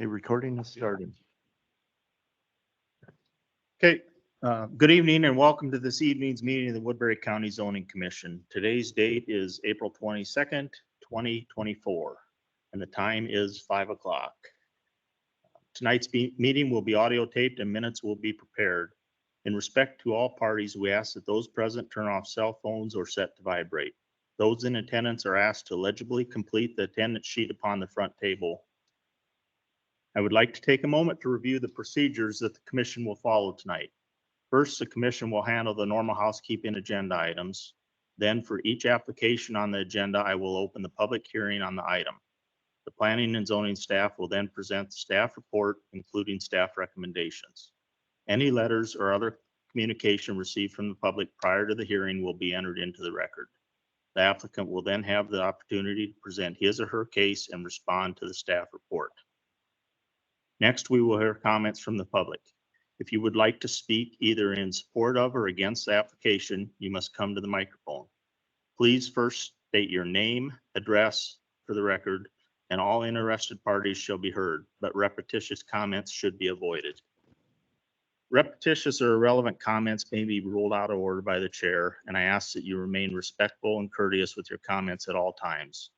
Okay, recording is started. Okay, good evening and welcome to this evening's meeting of the Woodbury County Zoning Commission. Today's date is April 22nd, 2024, and the time is 5 o'clock. Tonight's meeting will be audio taped and minutes will be prepared. In respect to all parties, we ask that those present turn off cell phones or set to vibrate. Those in attendance are asked to legibly complete the attendance sheet upon the front table. I would like to take a moment to review the procedures that the commission will follow tonight. First, the commission will handle the normal housekeeping agenda items. Then for each application on the agenda, I will open the public hearing on the item. The planning and zoning staff will then present the staff report, including staff recommendations. Any letters or other communication received from the public prior to the hearing will be entered into the record. The applicant will then have the opportunity to present his or her case and respond to the staff report. Next, we will hear comments from the public. If you would like to speak either in support of or against the application, you must come to the microphone. Please first state your name, address for the record, and all interested parties shall be heard, but repetitious comments should be avoided. Repetitious or irrelevant comments may be ruled out of order by the chair, and I ask that you remain respectful and courteous with your comments at all times.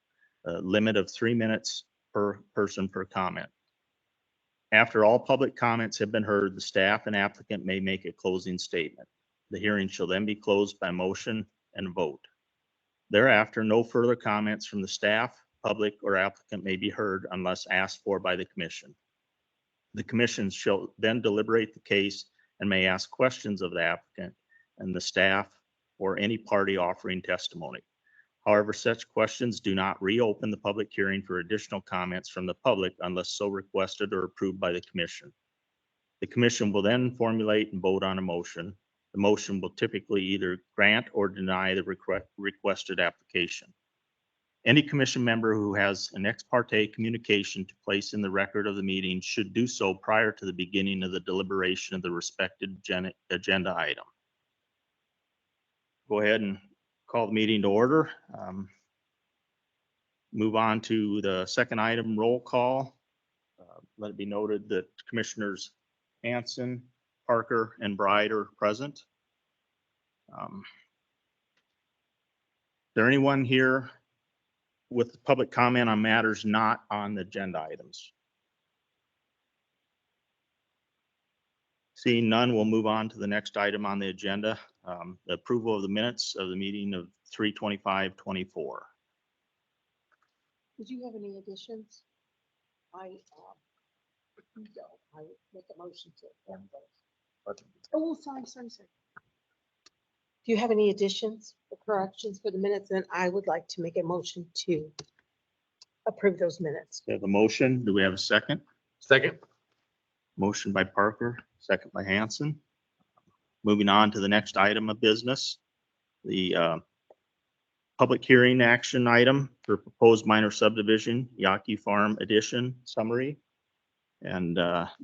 A limit of 3 minutes per person per comment. After all public comments have been heard, the staff and applicant may make a closing statement. The hearing shall then be closed by motion and vote. Thereafter, no further comments from the staff, public, or applicant may be heard unless asked for by the commission. The commission shall then deliberate the case and may ask questions of the applicant and the staff or any party offering testimony. However, such questions do not reopen the public hearing for additional comments from the public unless so requested or approved by the commission. The commission will then formulate and vote on a motion. The motion will typically either grant or deny the requested application. Any commission member who has an ex parte communication to place in the record of the meeting should do so prior to the beginning of the deliberation of the respected agenda item. Go ahead and call the meeting to order. Move on to the second item, roll call. Let it be noted that Commissioners Hanson, Parker, and Bride are present. Is there anyone here with public comment on matters not on the agenda items? Seeing none, we'll move on to the next item on the agenda, the approval of the minutes of the meeting of 3/25/24. Did you have any additions? I make a motion to. Oh, sorry. Do you have any additions or corrections for the minutes? Then I would like to make a motion to approve those minutes. We have a motion. Do we have a second? Second. Motion by Parker, second by Hanson. Moving on to the next item of business, the public hearing action item for proposed minor subdivision, Yaqui Farm addition summary. And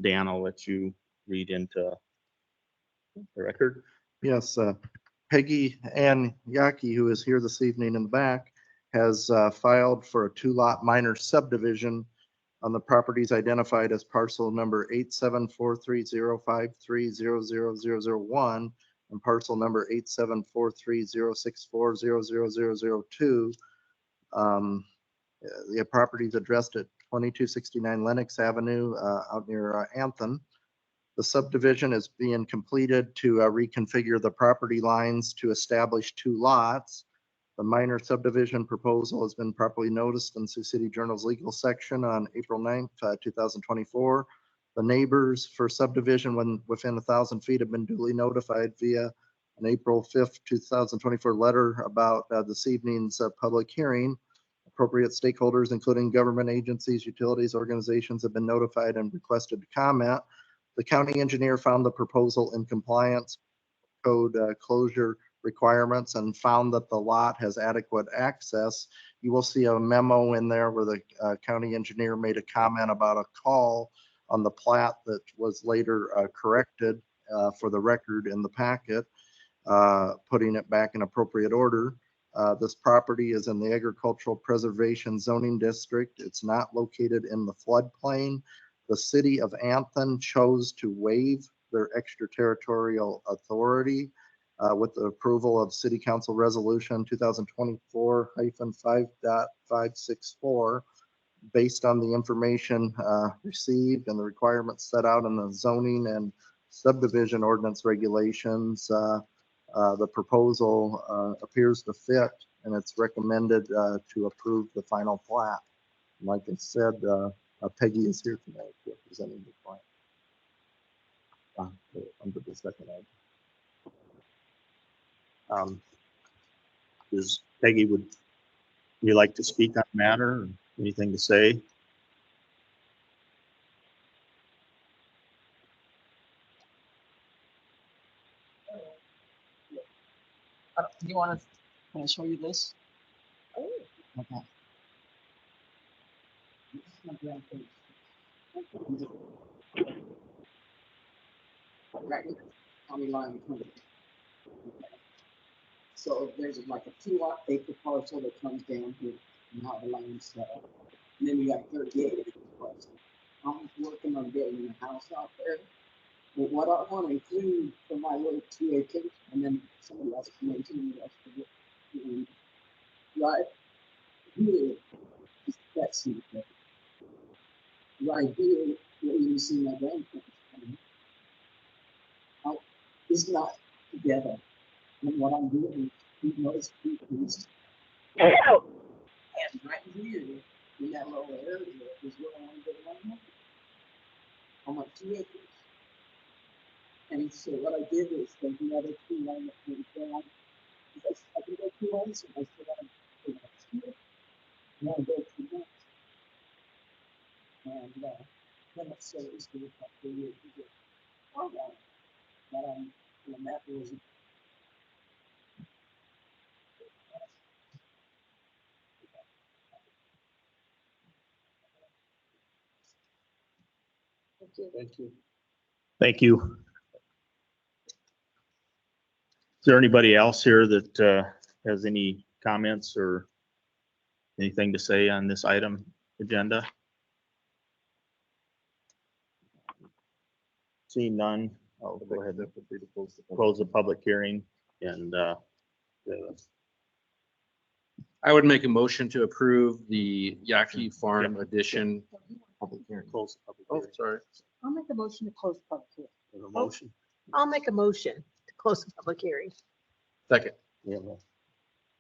Dan, I'll let you read into the record. Yes, Peggy Ann Yaqui, who is here this evening in the back, has filed for a 2-lot minor subdivision on the properties identified as parcel number 874305300001 and parcel number 874306400002. The property is addressed at 2269 Lenox Avenue out near Anthem. The subdivision is being completed to reconfigure the property lines to establish 2 lots. The minor subdivision proposal has been properly noticed in Sioux City Journal's legal section on April 9th, 2024. The neighbors for subdivision when within 1,000 feet have been duly notified via an April 5th, 2024 letter about this evening's public hearing. Appropriate stakeholders, including government agencies, utilities, organizations, have been notified and requested to comment. The county engineer found the proposal in compliance code closure requirements and found that the lot has adequate access. You will see a memo in there where the county engineer made a comment about a call on the plat that was later corrected for the record in the packet, putting it back in appropriate order. This property is in the agricultural preservation zoning district. It's not located in the floodplain. the city of Anthon chose to waive their extraterritorial authority with the approval of City Council Resolution 2024-5.564, based on the information received and the requirements set out in the zoning and subdivision ordinance regulations. The proposal appears to fit, and it's recommended to approve the final plat. Like I said, Peggy is here tonight representing the client. Under the second item. Is Peggy, would you like to speak on the matter? Or anything to say? You want to, can I show you this? Oh. Okay. This is my grandparents'. Right here, county line. Okay. So there's like a 2-acre parcel that comes down here and how the line's set up. And then you got 38 acres parcel. I'm working on building a house out there. But what I want to include for my little 2 acres, and then somebody else can maintain the rest of it. Right here is that seed. Right here, where you see my grandparents. It's not together. And what I'm doing, you notice, is and right here in that little area is where I want to get my money. On my 2 acres. And so what I did is take the other 2 lines that came down. Because I can go 2 lines, and I still got to go next year. Now I go 2 months. And then it says to the couple of years ago, oh, that that was. Thank you. Thank you. Is there anybody else here that has any comments or anything to say on this item agenda? Seeing none, I'll go ahead and close the public hearing and I would make a motion to approve the Yaki Farm Edition. public hearing. Close the public Oh, hearing. sorry. I'll make a motion to close the public hearing. We have a motion. I'll make a motion to close the public hearing. Second. We have a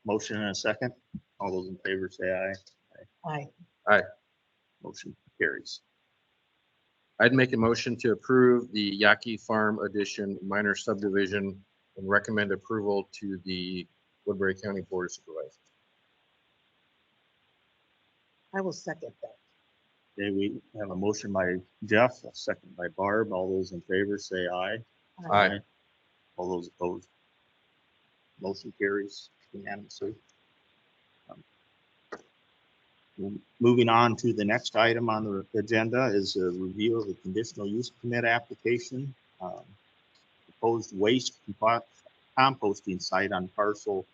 motion and a second. All those in favor say aye. Aye. Motion carries. I'd make a motion to approve the Yaki Farm Edition minor subdivision and recommend approval to the Woodbury County Board of Supervisors. I will second that. Okay, we have a motion by Jeff, a second by Barb. All those in favor say aye. Aye. All those opposed. Motion carries unanimously. Moving on to the next item on the agenda is a review of the conditional use permit application. Proposed waste composting site on parcel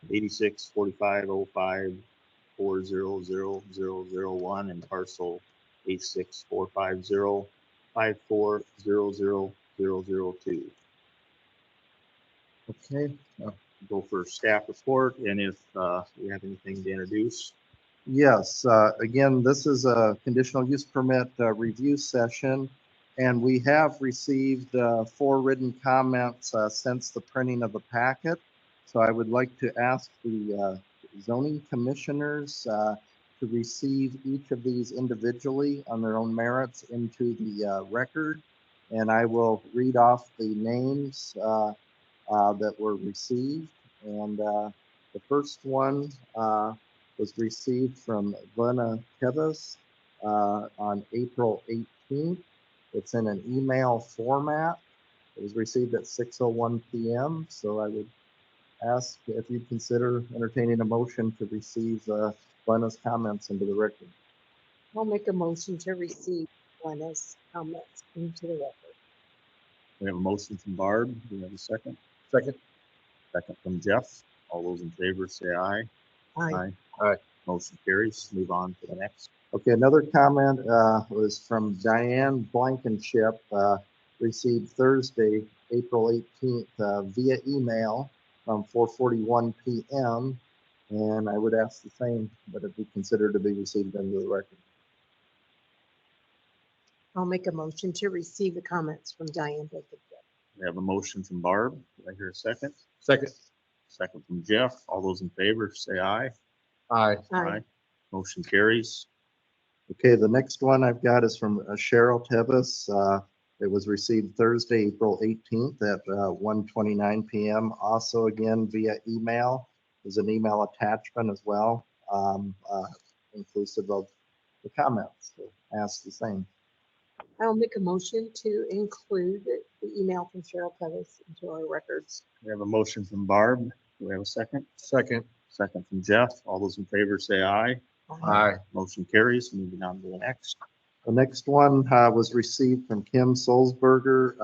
864505400001 and parcel 864505400002. Okay, go for staff report, and if we have anything to introduce. Yes, again, this is a conditional use permit review session, and we have received 4 written comments since the printing of the packet. So I would like to ask the zoning commissioners to receive each of these individually on their own merits into the record. And I will read off the names that were received. And the first one was received from Glenna Kevis on April 18th. It's in an email format. It was received at 6:01 p.m. So I would ask if you'd consider entertaining a motion to receive Glenna's comments into the record. I'll make a motion to receive Glenna's comments into the record. We have a motion from Barb. Do we have a second? Second. Second from Jeff. All those in favor say aye. Aye. Motion carries. Move on to the next. Okay, another comment was from Diane Blankenship, received Thursday, April 18th, via email from 4:41 PM. And I would ask the same, but it be considered to be received into the record. I'll make a motion to receive the comments from Diane Blankenship. We have a motion from Barb. Do I hear a second? Second. Second from Jeff. All those in favor, say aye. Aye. Aye. Motion carries. Okay, the next one I've got is from Cheryl Tevis. It was received Thursday, April 18th at 1:29 PM. Also again via email. There's an email attachment as well, inclusive of the comments. So ask the same. I'll make a motion to include the email from Cheryl Pettis into our records. We have a motion from Barb. Do we have a second? Second. Second from Jeff. All those in favor say aye. Aye. Motion carries. Moving on to the next. The next one was received from Kim Solzberger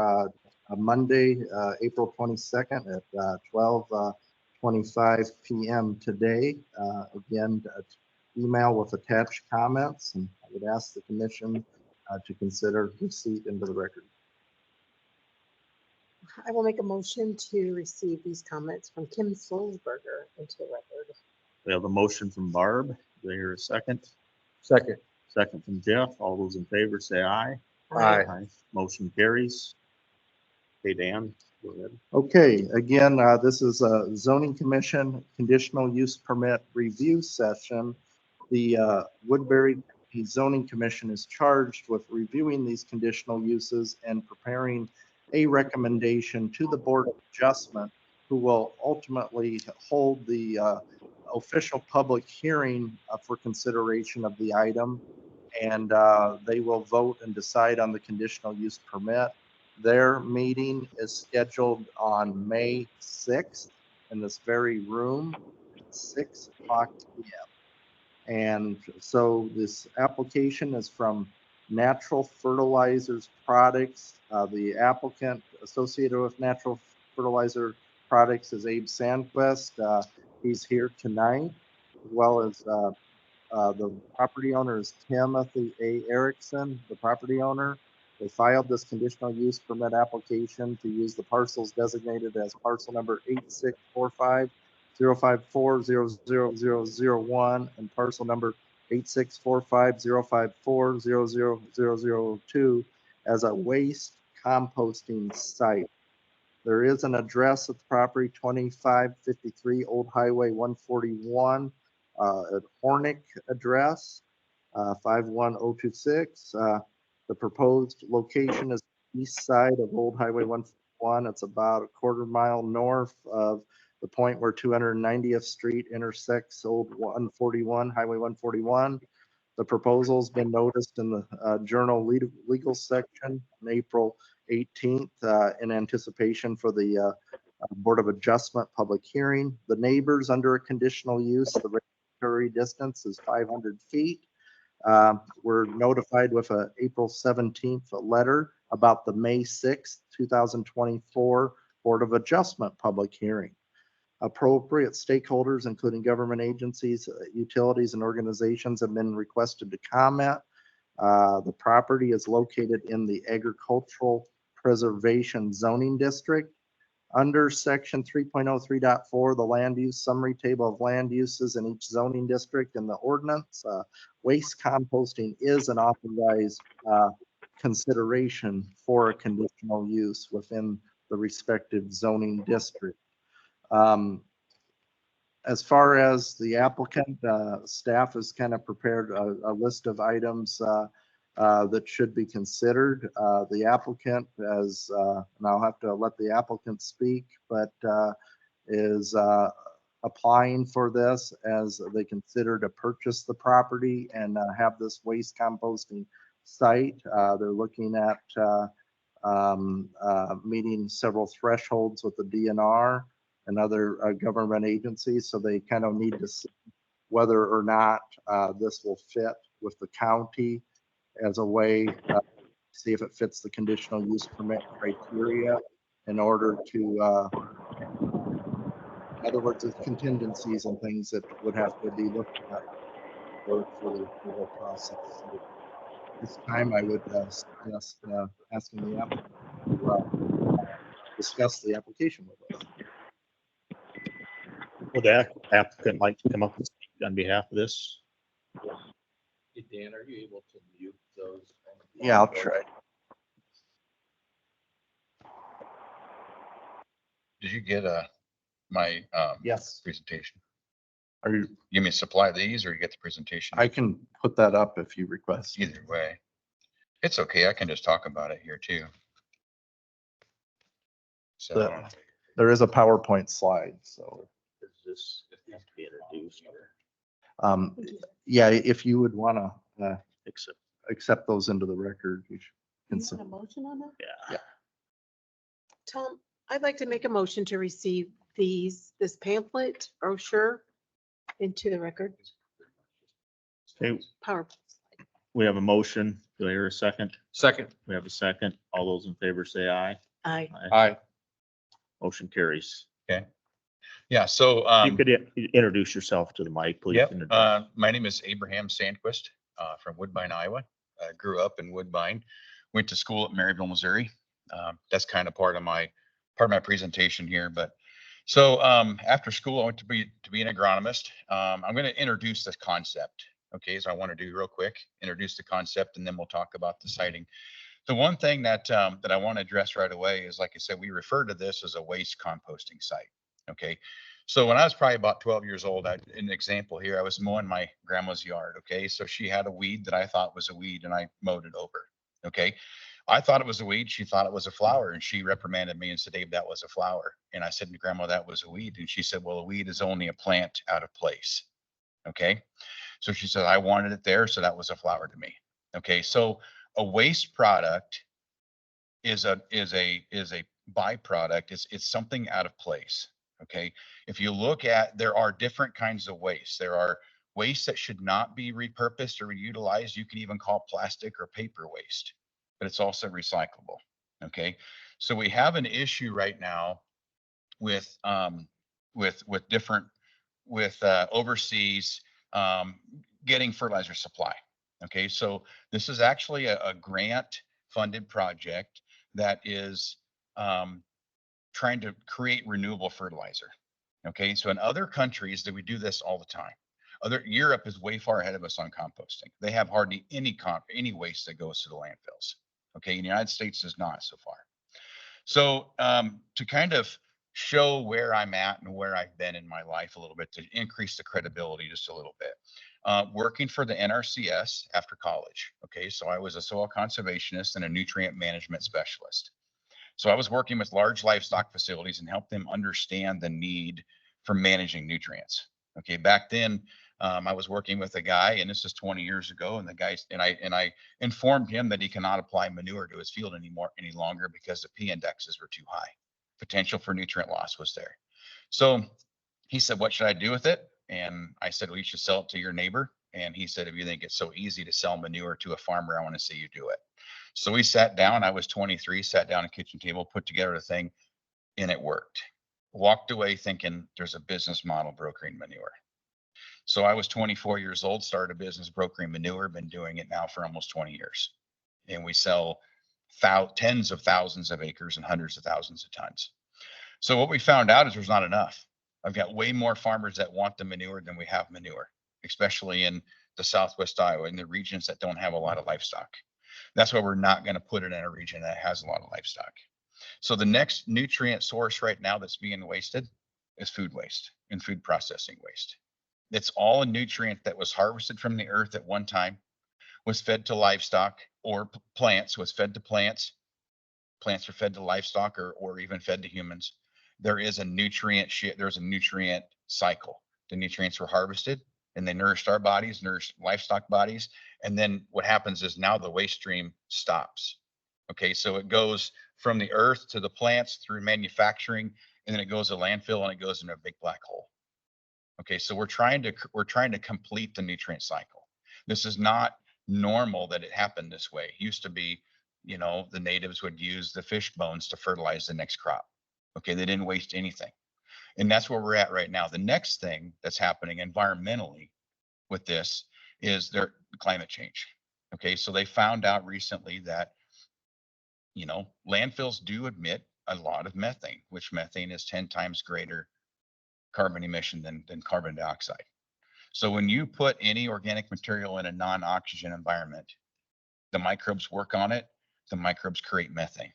Monday, April 22nd at 12:25 PM today. Again, email with attached comments, and I would ask the commission to consider receipt into the record. I will make a motion to receive these comments from Kim Solzberger into the record. We have a motion from Barb. Do I hear a second? Second. Second from Jeff. All those in favor say aye. Aye. Motion carries. Okay, Dan, go ahead. Okay, again, this is a zoning commission conditional use permit review session. The Woodbury Zoning Commission is charged with reviewing these conditional uses and preparing a recommendation to the Board of Adjustment, who will ultimately hold the official public hearing for consideration of the item. And they will vote and decide on the conditional use permit. Their meeting is scheduled on May 6th in this very room at 6 o'clock PM. And so this application is from Natural Fertilizers Products. The applicant associated with Natural Fertilizer Products is Abe Sandquist. He's here tonight, as well as the property owner is Timothy A. Erickson, the property owner. They filed this conditional use permit application to use the parcels designated as parcel number 8645-054-00001 and parcel number 8645-054-00002 as a waste composting site. There is an address at the property, 2553 Old Highway 141, at Hornick address, 51026. The proposed location is east side of Old Highway 141. It's about a quarter mile north of the point where 290th Street intersects Old 141, Highway 141. The proposal's been noticed in the Journal legal section on April 18th in anticipation for the Board of Adjustment public hearing. The neighbors under a conditional use, the regulatory distance is 500 feet. We're notified with a April 17th letter about the May 6th, 2024 Board of Adjustment public hearing. Appropriate stakeholders, including government agencies, utilities, and organizations have been requested to comment. The property is located in the Agricultural Preservation Zoning District. Under section 3.03.4, the land use summary table of land uses in each zoning district in the ordinance, waste composting is an authorized consideration for a conditional use within the respective zoning district. As far as the applicant, staff has kind of prepared a list of items that should be considered. The applicant has, and I'll have to let the applicant speak, but is applying for this as they consider to purchase the property and have this waste composting site. They're looking at meeting several thresholds with the DNR and other government agencies. So they kind of need to see whether or not this will fit with the county as a way to see if it fits the conditional use permit criteria in order to, in other words, there's contingencies and things that would have to be looked at. for the approval process. So this time I would suggest asking the applicant to discuss the application with us. Would the applicant like to come up and speak on behalf of this? Hey, Dan, are you able to mute those? Yeah, I'll try. Did you get my Yes. presentation? Are you, You mean supply these or you get the presentation? I can put that up if you request. Either way. It's okay. I can just talk about it here too. So The- There is a PowerPoint slide, so, Does this have to be introduced or yeah, if you would want to accept? accept those into the record, you can. You want a motion on that? Yeah. Tom, I'd like to make a motion to receive this pamphlet brochure into the record. Okay, PowerPoint. we have a motion. Do I hear a second? Second. We have a second. All those in favor say aye. Aye. Aye. Motion carries. yeah, so You could introduce yourself to the mic, please. yep, Introduce- my name is Abraham Sandquist from Woodbine, Iowa. I grew up in Woodbine, went to school at Maryville, Missouri. That's kind of part of my presentation here. But so after school, I went to be an agronomist. I'm going to introduce this concept. Okay, so I want to do real quick, introduce the concept, and then we'll talk about the siting. The one thing that I want to address right away is, like I said, we refer to this as a waste composting site. Okay, so when I was probably about 12 years old, an example here, I was mowing my grandma's yard. Okay, so she had a weed that I thought was a weed, and I mowed it over. Okay, I thought it was a weed. She thought it was a flower, and she reprimanded me and said, "Dave, that was a flower." And I said to Grandma, "That was a weed." And she said, "Well, a weed is only a plant out of place." Okay, so she said, "I wanted it there, so that was a flower to me." Okay, so a waste product is a byproduct. It's something out of place. Okay, if you look at, there are different kinds of waste. There are waste that should not be repurposed or reutilized. You can even call plastic or paper waste, but it's also recyclable. Okay, so we have an issue right now with different overseas getting fertilizer supply. Okay, so this is actually a grant funded project that is trying to create renewable fertilizer. Okay, so in other countries that we do this all the time. Europe is way far ahead of us on composting. They have hardly any waste that goes to the landfills. Okay, in the United States is not so far. So to kind of show where I'm at and where I've been in my life a little bit, to increase the credibility just a little bit. Working for the NRCS after college. Okay, so I was a soil conservationist and a nutrient management specialist. So I was working with large livestock facilities and helped them understand the need for managing nutrients. Okay, back then I was working with a guy, and this is 20 years ago, and the guy and I informed him that he cannot apply manure to his field any longer because the P indexes were too high. Potential for nutrient loss was there. So he said, "What should I do with it?" And I said, "Well, you should sell it to your neighbor." And he said, "If you think it's so easy to sell manure to a farmer, I want to see you do it." So we sat down. I was 23, sat down at a kitchen table, put together a thing, and it worked. Walked away thinking there's a business model brokering manure. So I was 24 years old, started a business brokering manure, been doing it now for almost 20 years. And we sell tens of thousands of acres and hundreds of thousands of tons. So what we found out is there's not enough. I've got way more farmers that want the manure than we have manure, especially in the Southwest Iowa, in the regions that don't have a lot of livestock. That's why we're not going to put it in a region that has a lot of livestock. So the next nutrient source right now that's being wasted is food waste and food processing waste. It's all a nutrient that was harvested from the earth at one time, was fed to livestock, or plants, was fed to plants. Plants are fed to livestock or even fed to humans. There is a nutrient there's a nutrient cycle. The nutrients were harvested and they nourished our bodies, nourished livestock bodies. And then what happens is now the waste stream stops. Okay, so it goes from the earth to the plants through manufacturing, and then it goes to landfill and it goes in a big black hole. Okay, so we're trying to complete the nutrient cycle. This is not normal that it happened this way. It used to be, the natives would use the fish bones to fertilize the next crop. Okay, they didn't waste anything. And that's where we're at right now. The next thing that's happening environmentally with this is their climate change. Okay, so they found out recently that, landfills do emit a lot of methane, which methane is 10 times greater carbon emission than carbon dioxide. So when you put any organic material in a non-oxygen environment, the microbes work on it, the microbes create methane.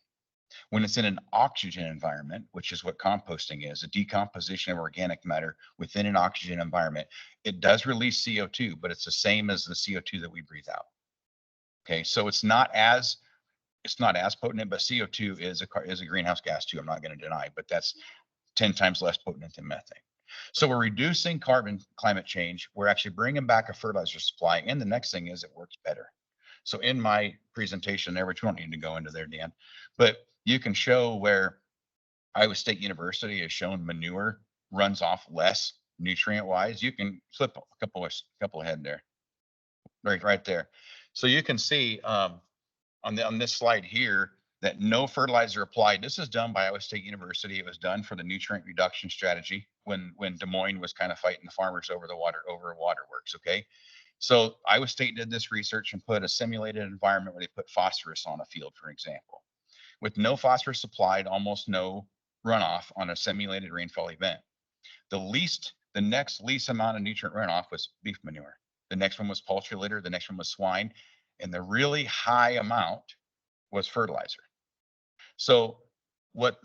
When it's in an oxygen environment, which is what composting is, a decomposition of organic matter within an oxygen environment, it does release CO2, but it's the same as the CO2 that we breathe out. Okay, so it's not as potent, but CO2 is a greenhouse gas too. I'm not going to deny, but that's 10 times less potent than methane. So we're reducing climate change. We're actually bringing back a fertilizer supply. And the next thing is it works better. So in my presentation there, which we don't need to go into there, Dan, but you can show where Iowa State University has shown manure runs off less nutrient wise. You can flip a couple ahead there, right there. So you can see on this slide here that no fertilizer applied. This is done by Iowa State University. It was done for the nutrient reduction strategy when Des Moines was kind of fighting the farmers over waterworks. Okay. So Iowa State did this research and put a simulated environment where they put phosphorus on a field, for example. With no phosphorus supplied, almost no runoff on a simulated rainfall event. The next least amount of nutrient runoff was beef manure. The next one was poultry litter. The next one was swine. And the really high amount was fertilizer. So what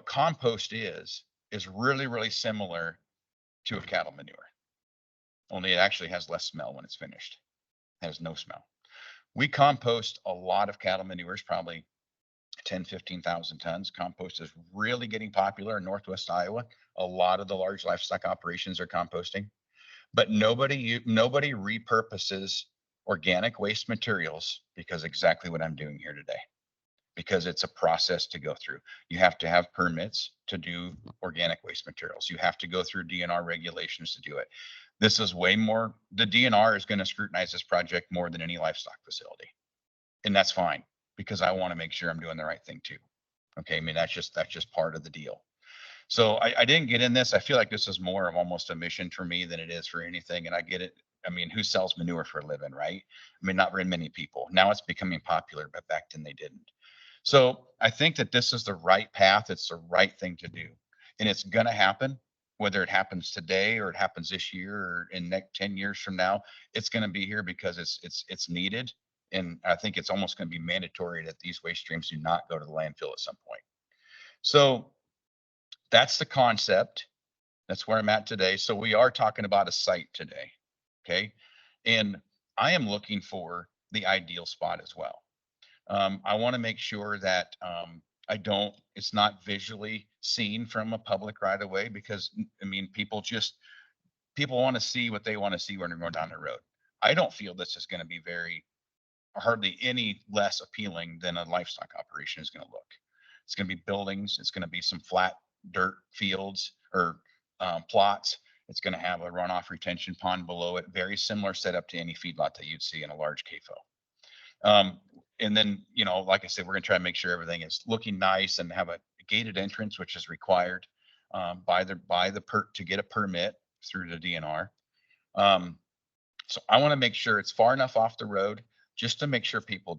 compost is really, really similar to a cattle manure. Only it actually has less smell when it's finished. It has no smell. We compost a lot of cattle manures, probably 10, 15,000 tons. Compost is really getting popular in Northwest Iowa. A lot of the large livestock operations are composting, but nobody repurposes organic waste materials because exactly what I'm doing here today, because it's a process to go through. You have to have permits to do organic waste materials. You have to go through DNR regulations to do it. This is way more, the DNR is going to scrutinize this project more than any livestock facility. And that's fine, because I want to make sure I'm doing the right thing too. Okay, I mean, that's just part of the deal. So I didn't get in this. I feel like this is more of almost a mission for me than it is for anything. And I get it. I mean, who sells manure for a living, right? I mean, not very many people. Now it's becoming popular, but back then they didn't. So I think that this is the right path. It's the right thing to do. And it's going to happen, whether it happens today or it happens this year or in next 10 years from now. It's going to be here because it's needed. And I think it's almost going to be mandatory that these waste streams do not go to the landfill at some point. So that's the concept. That's where I'm at today. So we are talking about a site today. Okay. And I am looking for the ideal spot as well. I want to make sure that it's not visually seen from a public right of way, because I mean, people want to see what they want to see when they're going down the road. I don't feel this is going to be hardly any less appealing than a livestock operation is going to look. It's going to be buildings. It's going to be some flat dirt fields or plots. It's going to have a runoff retention pond below it. Very similar setup to any feedlot that you'd see in a large CAFO. And then, like I said, we're going to try to make sure everything is looking nice and have a gated entrance, which is required to get a permit through the DNR. So I want to make sure it's far enough off the road just to make sure people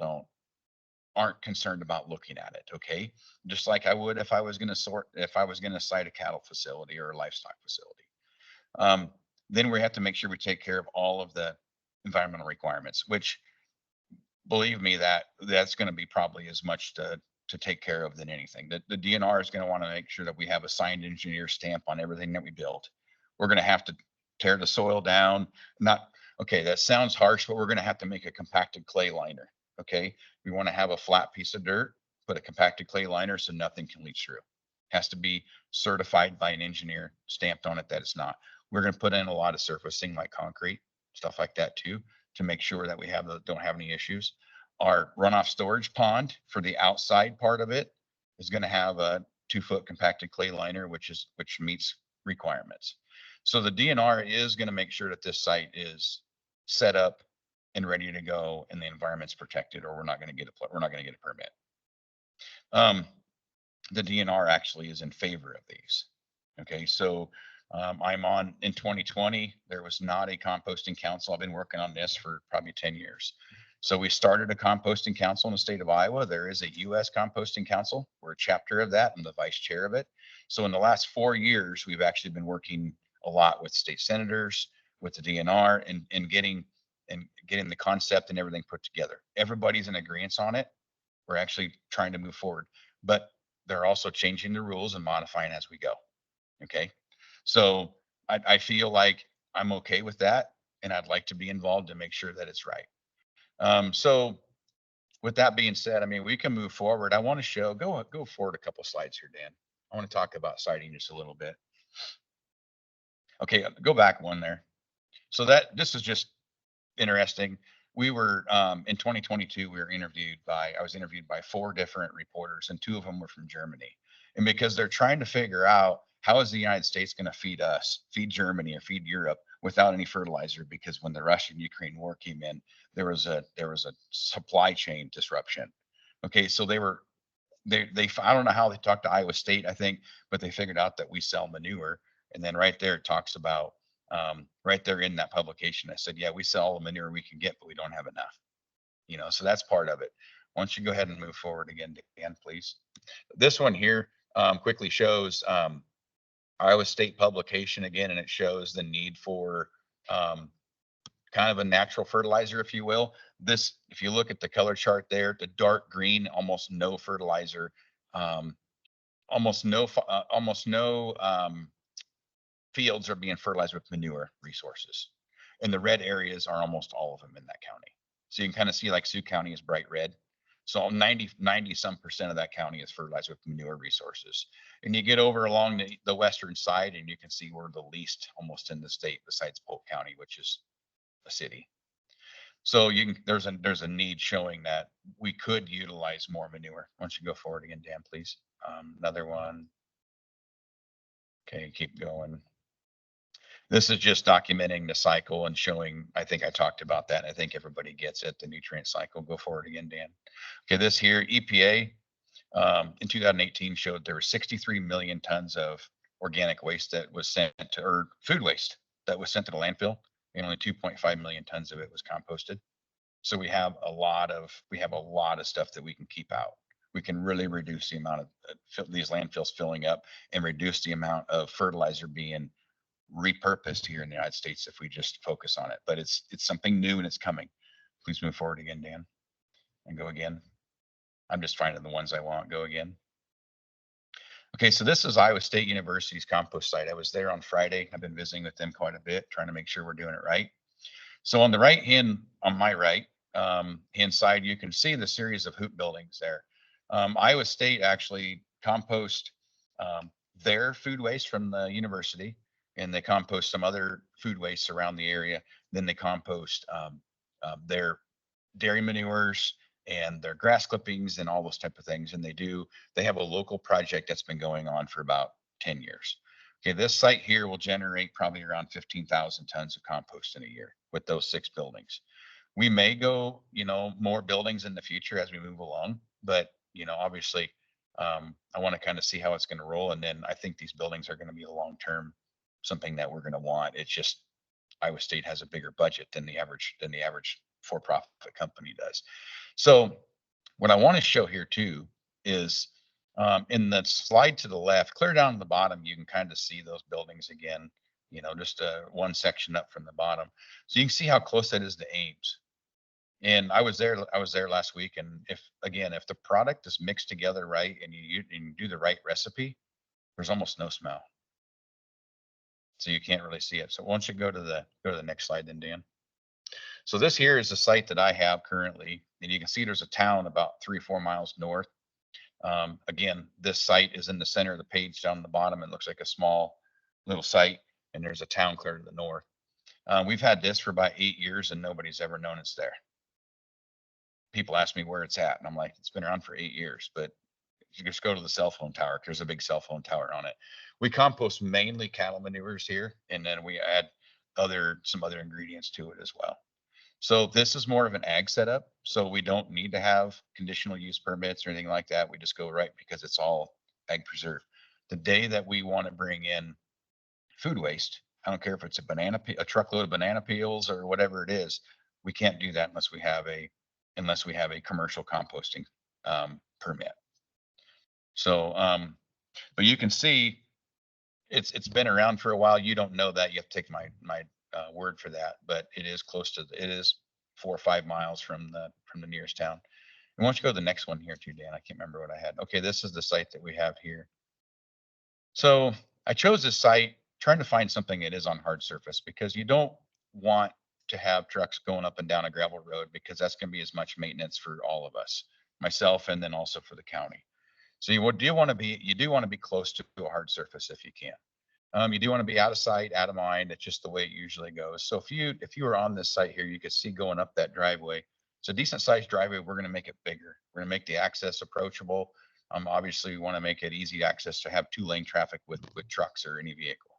aren't concerned about looking at it. Okay. Just like I would if I was going to site a cattle facility or a livestock facility. Then we have to make sure we take care of all of the environmental requirements, which, believe me, that's going to be probably as much to take care of than anything. The DNR is going to want to make sure that we have a signed engineer stamp on everything that we build. We're going to have to tear the soil down. Okay, that sounds harsh, but we're going to have to make a compacted clay liner. Okay, we want to have a flat piece of dirt, put a compacted clay liner so nothing can leach through. It has to be certified by an engineer, stamped on it that it's not. We're going to put in a lot of surfacing like concrete, stuff like that too, to make sure that we don't have any issues. Our runoff storage pond for the outside part of it is going to have a 2-foot compacted clay liner, which meets requirements. So the DNR is going to make sure that this site is set up and ready to go and the environment's protected, or we're not going to get a permit. The DNR actually is in favor of these. Okay, so I'm on in 2020, there was not a composting council. I've been working on this for probably 10 years. So we started a composting council in the state of Iowa. There is a US composting council. We're a chapter of that. I'm the vice chair of it. So in the last 4 years, we've actually been working a lot with state senators, with the DNR and getting the concept and everything put together. Everybody's in agreement on it. We're actually trying to move forward, but they're also changing the rules and modifying as we go. Okay. So I feel like I'm okay with that, and I'd like to be involved to make sure that it's right. So with that being said, I mean, we can move forward. I want to show, go forward a couple slides here, Dan. I want to talk about siting just a little bit. Okay, go back one there. So this is just interesting. We were in 2022, I was interviewed by 4 different reporters, and 2 of them were from Germany. And because they're trying to figure out how is the United States going to feed us, feed Germany or feed Europe without any fertilizer, because when the Russian-Ukraine war came in, there was a supply chain disruption. Okay, so they I don't know how they talked to Iowa State, I think, but they figured out that we sell manure. And then right there it talks about right there in that publication, I said, yeah, we sell all the manure we can get, but we don't have enough. So that's part of it. Why don't you go ahead and move forward again, Dan, please. This one here quickly shows Iowa State publication again, and it shows the need for kind of a natural fertilizer, if you will. This, if you look at the color chart there, the dark green, almost no fertilizer, almost no fields are being fertilized with manure resources. And the red areas are almost all of them in that county. So you can kind of see like Sioux County is bright red. So 90 some percent of that county is fertilized with manure resources. And you get over along the western side and you can see we're the least almost in the state besides Polk County, which is a city. So there's a need showing that we could utilize more manure. Why don't you go forward again, Dan, please? Another one. Okay, keep going. This is just documenting the cycle and showing, I think I talked about that. I think everybody gets it, the nutrient cycle. Go forward again, Dan. Okay, this here, EPA in 2018 showed there were 63 million tons of organic waste that was sent to, or food waste that was sent to the landfill, and only 2.5 million tons of it was composted. So we have a lot of stuff that we can keep out. We can really reduce the amount of these landfills filling up and reduce the amount of fertilizer being repurposed here in the United States if we just focus on it. But it's something new and it's coming. Please move forward again, Dan, and go again. I'm just finding the ones I want. Go again. Okay, so this is Iowa State University's compost site. I was there on Friday. I've been visiting with them quite a bit, trying to make sure we're doing it right. So on the right hand, on my right hand side, you can see the series of hoop buildings there. Iowa State actually compost their food waste from the university, and they compost some other food waste around the area. Then they compost their dairy manures and their grass clippings and all those type of things. And they have a local project that's been going on for about 10 years. Okay, this site here will generate probably around 15,000 tons of compost in a year with those 6 buildings. We may go, more buildings in the future as we move along, but obviously I want to kind of see how it's going to roll. And then I think these buildings are going to be a long-term something that we're going to want. It's just Iowa State has a bigger budget than the average for-profit company does. So what I want to show here too is in the slide to the left, clear down to the bottom, you can kind of see those buildings again, just one section up from the bottom. So you can see how close that is to Ames. And I was there last week. And if the product is mixed together right and you do the right recipe, there's almost no smell. So you can't really see it. So why don't you go to the next slide then, Dan? So this here is the site that I have currently, and you can see there's a town about 3 or 4 miles north. Again, this site is in the center of the page down the bottom. It looks like a small little site, and there's a town clear to the north. We've had this for about 8 years, and nobody's ever known it's there. People ask me where it's at, and I'm like, it's been around for 8 years, but you just go to the cell phone tower. There's a big cell phone tower on it. We compost mainly cattle manures here, and then we add some other ingredients to it as well. So this is more of an ag setup. So we don't need to have conditional use permits or anything like that. We just go right because it's all ag preserve. The day that we want to bring in food waste. I don't care if it's a truckload of banana peels or whatever it is. We can't do that unless we have a commercial composting permit. So, but you can see it's been around for a while. You don't know that. You have to take my word for that, but it is close to, it is 4 or 5 miles from the nearest town. And why don't you go to the next one here too, Dan? I can't remember what I had. Okay, this is the site that we have here. So I chose this site trying to find something that is on hard surface, because you don't want to have trucks going up and down a gravel road, because that's going to be as much maintenance for all of us, myself, and then also for the county. So you do want to be close to a hard surface if you can. You do want to be out of sight, out of mind. It's just the way it usually goes. So if you were on this site here, you could see going up that driveway. It's a decent sized driveway. We're going to make it bigger. We're going to make the access approachable. Obviously, we want to make it easy access to have 2-lane traffic with trucks or any vehicle.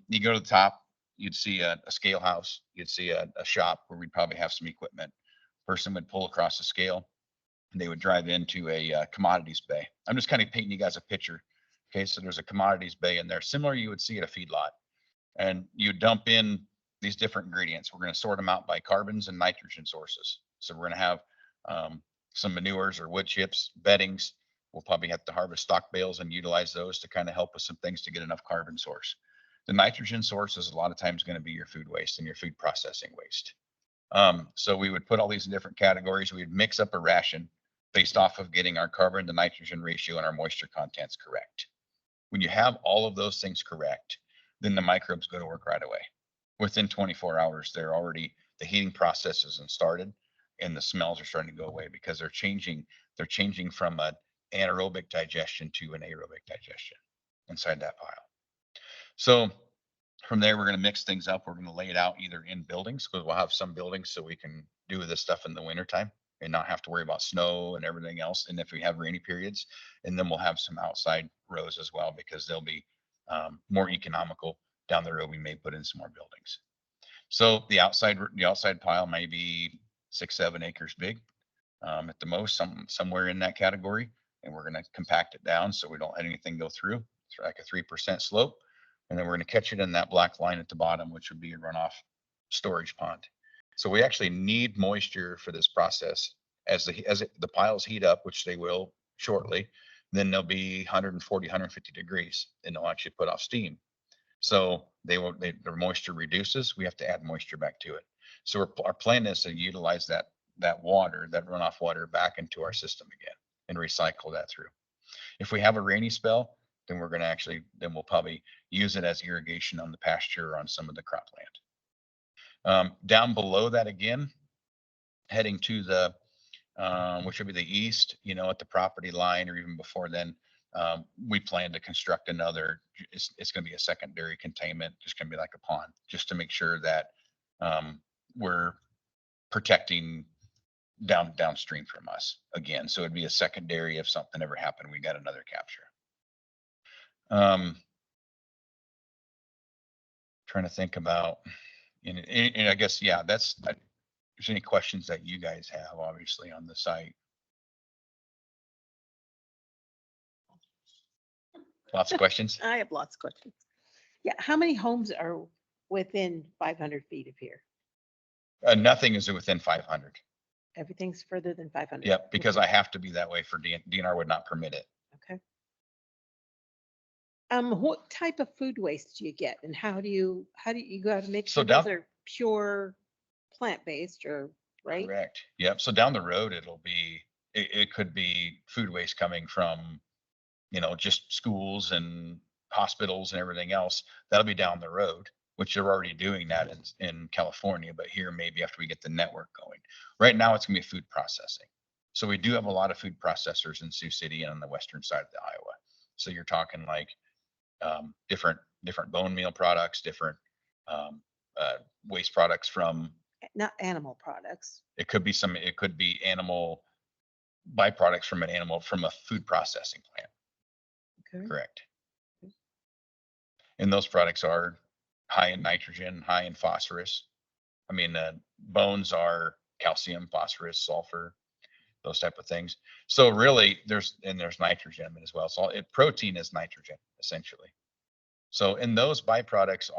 You go to the top, you'd see a scale house. You'd see a shop where we'd probably have some equipment. Person would pull across the scale, and they would drive into a commodities bay. I'm just kind of painting you guys a picture. Okay, so there's a commodities bay in there, similar you would see at a feedlot, and you dump in these different ingredients. We're going to sort them out by carbons and nitrogen sources. So we're going to have some manures or wood chips, beddings. We'll probably have to harvest stock bales and utilize those to kind of help with some things to get enough carbon source. The nitrogen source is a lot of times going to be your food waste and your food processing waste. So we would put all these in different categories. We'd mix up a ration based off of getting our carbon to nitrogen ratio and our moisture contents correct. When you have all of those things correct, then the microbes go to work right away. Within 24 hours, the heating process isn't started, and the smells are starting to go away, because they're changing from an anaerobic digestion to an aerobic digestion inside that pile. So from there, we're going to mix things up. We're going to lay it out either in buildings, because we'll have some buildings so we can do this stuff in the wintertime and not have to worry about snow and everything else. And if we have rainy periods, and then we'll have some outside rows as well, because they'll be more economical down the road. We may put in some more buildings. So the outside pile may be 6-7 acres big at the most, somewhere in that category. And we're going to compact it down so we don't let anything go through. It's like a 3% slope. And then we're going to catch it in that black line at the bottom, which would be a runoff storage pond. So we actually need moisture for this process. As the piles heat up, which they will shortly, then they'll be 140, 150 degrees, and they'll actually put off steam. So their moisture reduces. We have to add moisture back to it. So our plan is to utilize that runoff water back into our system again and recycle that through. If we have a rainy spell, then we'll probably use it as irrigation on the pasture or on some of the cropland. Down below that again, heading to the, which would be the east, at the property line, or even before then, we plan to construct another, it's going to be a secondary containment, just going to be like a pond, just to make sure that we're protecting downstream from us again. So it'd be a secondary if something ever happened, we got another capture. Trying to think about, and I guess, yeah, if there's any questions that you guys have, obviously, on the site. Lots of questions? I have lots of questions. Yeah, how many homes are within 500 feet of here? Nothing is within 500. Everything's further than 500. Yep, because Okay. I have to be that way for DNR would not permit it. Okay. What type of food waste do you get, and how do you got to make So sure those are pure plant-based, or right? Correct. Yep. So down the road, it could be food waste coming from, just schools and hospitals and everything else. That'll be down the road, which they're already doing that in California, but here maybe after we get the network going. Right now, it's gonna be food processing. So we do have a lot of food processors in Sioux City and on the western side of the Iowa. So you're talking like different bone meal products, different waste products from. Not animal products. It could be animal byproducts from a food processing plant. Okay. Correct. And those products are high in nitrogen, high in phosphorus. I mean, bones are calcium, phosphorus, sulfur, those type of things. So really there's nitrogen as well. So protein is nitrogen essentially. So, and those byproducts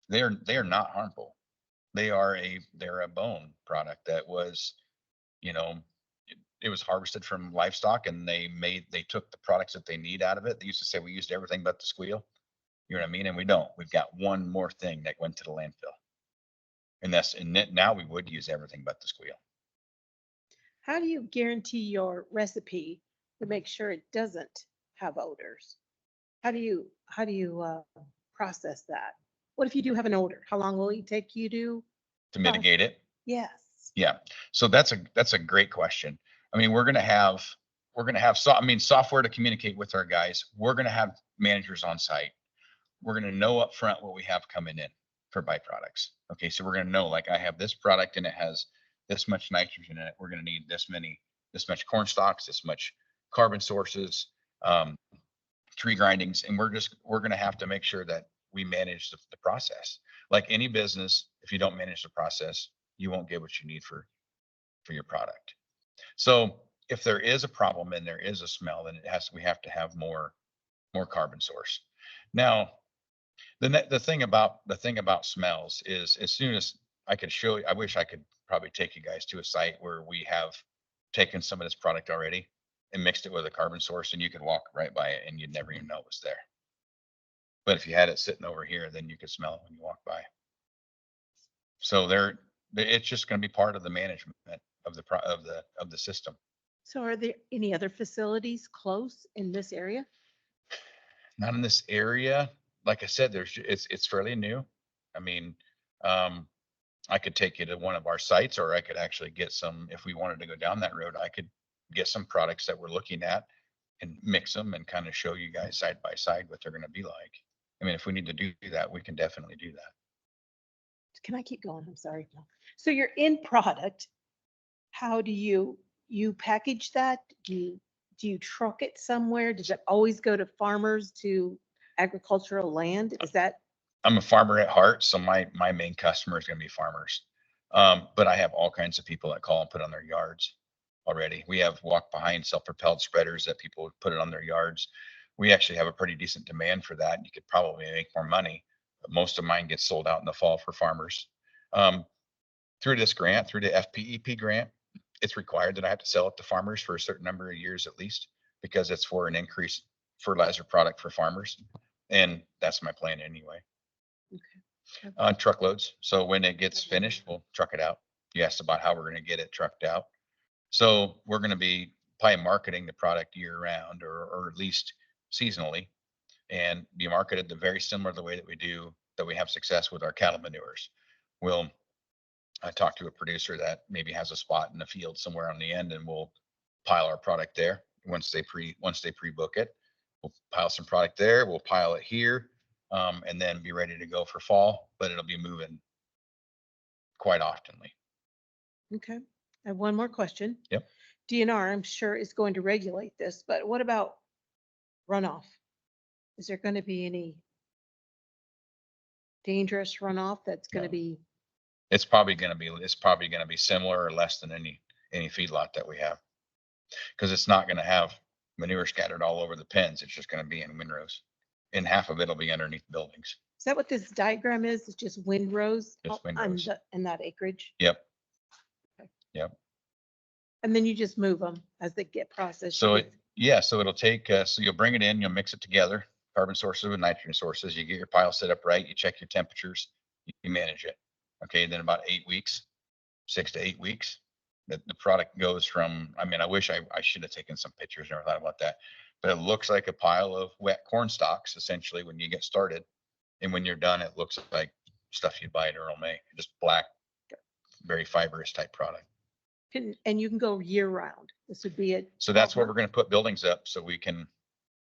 they are not harmful. They're a bone product that was, you know, it was harvested from livestock and they took the products that they need out of it. They used to say we used everything but the squeal. You know what I mean? And we don't. We've got one more thing that went to the landfill. Now we would use everything but the squeal. How do you guarantee your recipe to make sure it doesn't have odors? How do you process that? What if you do have an odor? How long will it take you to? To mitigate it. Yes. Yeah. So that's a great question. I mean, we're gonna have software to communicate with our guys. We're gonna have managers on site. We're gonna know up front what we have coming in for byproducts. Okay, so we're gonna know, like, I have this product and it has this much nitrogen in it. We're gonna need this much corn stalks, this much carbon sources, tree grindings, and we're gonna have to make sure that we manage the process. Like any business, if you don't manage the process, you won't get what you need for your product. So if there is a problem and there is a smell, then we have to have more carbon source. Now, the thing about smells is, as soon as I could show you, I wish I could probably take you guys to a site where we have taken some of this product already and mixed it with a carbon source, and you could walk right by it and you'd never even know it was there. But if you had it sitting over here, then you could smell it when you walk by. So it's just going to be part of the management of the system. So are there any other facilities close in this area? Not in this area. Like I said, it's fairly new. I mean, I could take you to one of our sites, or I could actually get some, if we wanted to go down that road, I could get some products that we're looking at and mix them and kind of show you guys side by side what they're going to be like. I mean, if we need to do that, we can definitely do that. Can I keep going? I'm sorry. No. So your end product, how do you package that? Do you truck it somewhere? Does it always go to farmers, to agricultural land? Is that? I'm a farmer at heart, so my main customer is going to be farmers. But I have all kinds of people that call and put on their yards already. We have walk behind self-propelled spreaders that people would put it on their yards. We actually have a pretty decent demand for that. You could probably make more money, but most of mine gets sold out in the fall for farmers. Through this grant, through the FPEP grant, it's required that I have to sell it to farmers for a certain number of years at least, because it's for an increased fertilizer product for farmers. And that's my plan anyway. Okay. On truckloads. So when it gets finished, we'll truck it out. You asked about how we're going to get it trucked out. So we're going to be probably marketing the product year round, or at least seasonally, and be marketed the very similar to the way that we have success with our cattle manures. I talk to a producer that maybe has a spot in the field somewhere on the end, and we'll pile our product there. Once they pre-book it, we'll pile some product there. We'll pile it here, and then be ready to go for fall. But it'll be moving quite oftenly. Okay. I have one more question. Yep. DNR, I'm sure, is going to regulate this, but what about runoff? Is there going to be any dangerous runoff that's going to No. be? It's probably going to be similar or less than any feedlot that we have, because it's not going to have manure scattered all over the pens. It's just going to be in windrows, and half of it'll be underneath buildings. Is that what this diagram is? It's just windrows Just on windrows. in that acreage? Yep. Okay. Yep. And then you just move them as they get processed. So You so it'll take, so you'll bring it in, you'll mix it together, carbon sources with nitrogen sources. You get your pile set up right, you check your temperatures, you manage it. Okay, then about 8 weeks, 6 to 8 weeks, the product goes from, I mean, I wish I should have taken some pictures, never thought about that, but it looks like a pile of wet corn stalks essentially when you get started. And when you're done, it looks like stuff you'd buy at Earl May, just black, very fibrous type product. and you can go year round. This would be it. So that's where we're going to put buildings up, so we can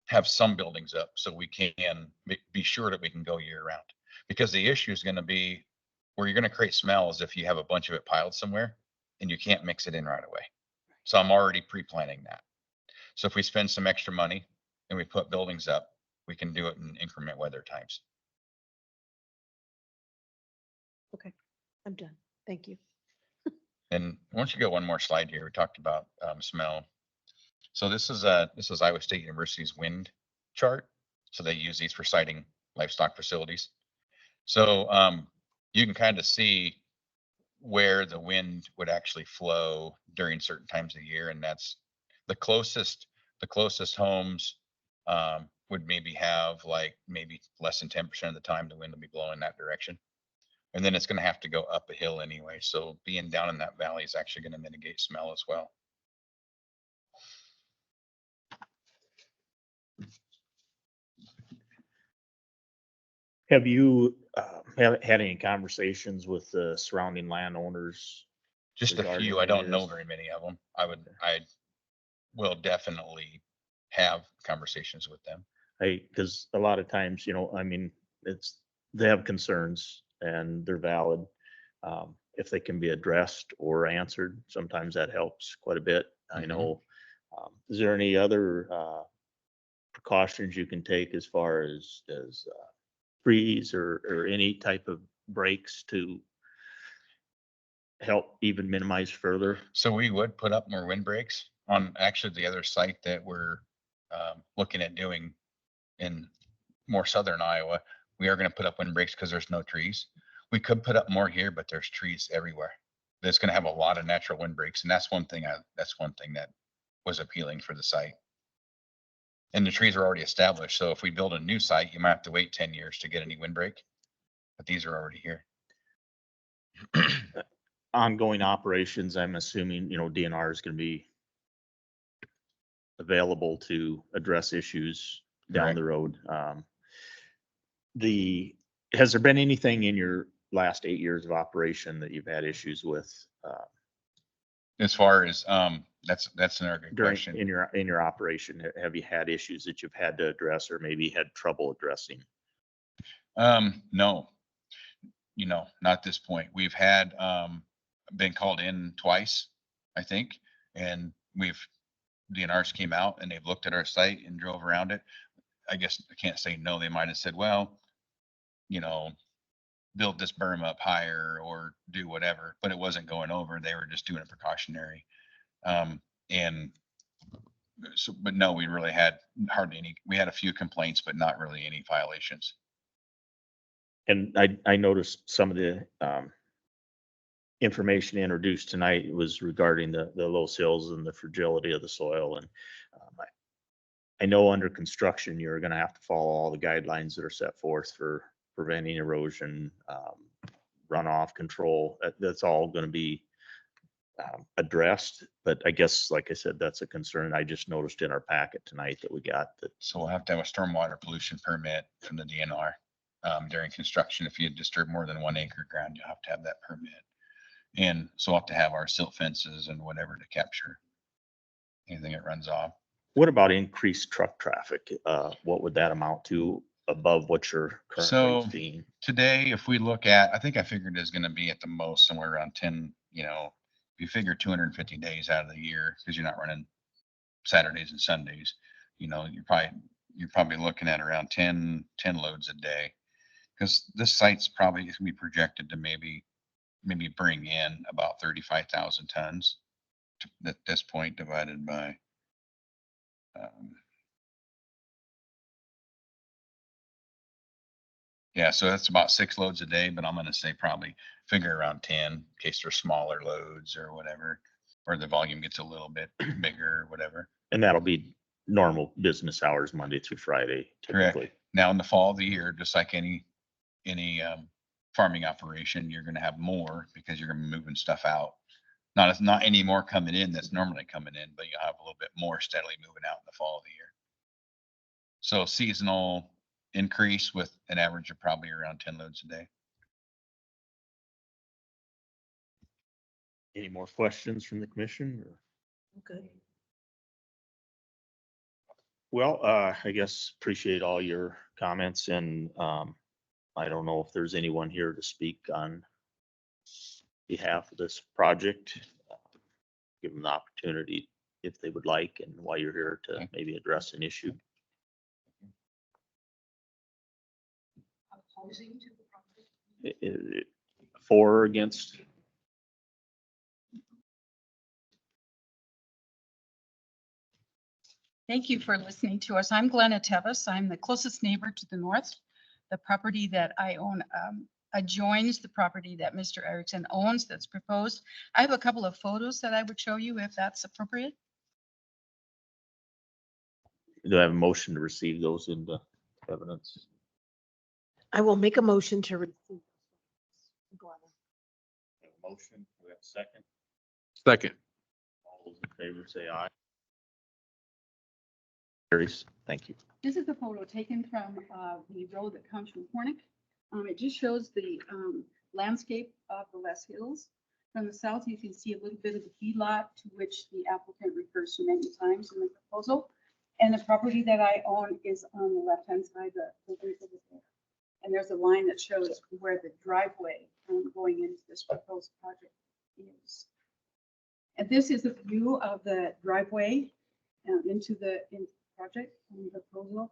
have some buildings up, so we can be sure that we can go year round. Because the issue is going to be where you're going to create smells if you have a bunch of it piled somewhere and you can't mix it in right away. So I'm already pre-planning that. So if we spend some extra money and we put buildings up, we can do it in increment weather times. Okay, I'm done. Thank you. And once you go one more slide here, we talked about smell. So this is Iowa State University's wind chart. So they use these for siting livestock facilities. So you can kind of see where the wind would actually flow during certain times of the year, and that's the closest homes would maybe have like maybe less than 10% of the time the wind will be blowing that direction. And then it's going to have to go up a hill anyway. So being down in that valley is actually going to mitigate smell as well. Have you had any conversations with the surrounding landowners? Just a Regarding few. I any of don't know this? very many of them. I will definitely have conversations with them. Because a lot of times, I mean, they have concerns and they're valid. If they can be addressed or answered, sometimes that helps quite a bit. I Mhm. know. Is there any other precautions you can take as far as trees or any type of breaks to help even minimize further? So we would put up more windbreaks on actually the other site that we're looking at doing in more southern Iowa. We are going to put up windbreaks because there's no trees. We could put up more here, but there's trees everywhere. That's going to have a lot of natural windbreaks, and that's one thing that was appealing for the site. And the trees are already established, so if we build a new site, you might have to wait 10 years to get any windbreak, but these are already here. Ongoing operations, I'm assuming, DNR is going to be available to address issues down Correct. the road. Has there been anything in your last 8 years of operation that you've had issues with As far as that's another good during question. in your operation? Have you had issues that you've had to address or maybe had trouble addressing? No, not at this point. We've had been called in twice, I think, and DNRs came out and they've looked at our site and drove around it. I guess I can't say no. They might have said, well, build this berm up higher or do whatever, but it wasn't going over. They were just doing it precautionary. And so, but no, we really had hardly any. We had a few complaints, but not really any violations. And I noticed some of the information introduced tonight was regarding the low sills and the fragility of the soil. And I know under construction, you're going to have to follow all the guidelines that are set forth for preventing erosion, runoff control. That's all going to be addressed. But I guess, like I said, that's a concern. I just noticed in our packet tonight that we got that. So we'll have to have a stormwater pollution permit from the DNR during construction. If you disturb more than 1 acre ground, you'll have to have that permit. And so we'll have to have our silt fences and whatever to capture anything that runs off. What about increased truck traffic? What would that amount to above what you're currently So seeing? today, if we look at, I think I figured it's going to be at the most somewhere around 10, if you figure 250 days out of the year, because you're not running Saturdays and Sundays, you're probably looking at around 10 loads a day. Because this site's probably going to be projected to maybe bring in about 35,000 tons at this point, divided by yeah, so that's about 6 loads a day, but I'm gonna say probably figure around 10 in case they're smaller loads or whatever, or the volume gets a little bit bigger or whatever. And that'll be normal business hours, Monday through Friday, Correct. typically. Now in the fall of the year, just like any farming operation, you're gonna have more because you're gonna be moving stuff out. Not any more coming in that's normally coming in, but you'll have a little bit more steadily moving out in the fall of the year. So seasonal increase with an average of probably around 10 loads a day. Any more questions from the commission? Okay. Well, I guess appreciate all your comments and I don't know if there's anyone here to speak on behalf of this project. Give them the opportunity if they would like and why you're here to Okay. maybe address an issue. Opposing to the project? For or against? Thank you for listening to us. I'm Glenna Tevis. I'm the closest neighbor to the north. The property that I own adjoins the property that Mr. Erickson owns that's proposed. I have a couple of photos that I would show you if that's appropriate. Do I have a motion to receive those into evidence? I will make a motion to receive. Glenna. Have a motion, do we have a second? Second. All those in favor say aye. Carries. Thank you. This is a photo taken from the road that comes from Hornick. It just shows the landscape of the West Hills. From the south, you can see a little bit of the feedlot to which the applicant refers to many times in the proposal. And the property that I own is on the left-hand side, the roof of it there. And there's a line that shows where the driveway going into this proposed project is. And this is a view of the driveway into the project and the proposal.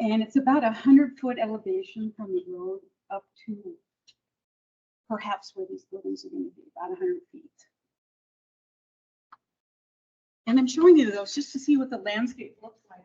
And it's about 100-foot elevation from the road up to perhaps where these buildings are going to be, about 100 feet. And I'm showing you those just to see what the landscape looks like.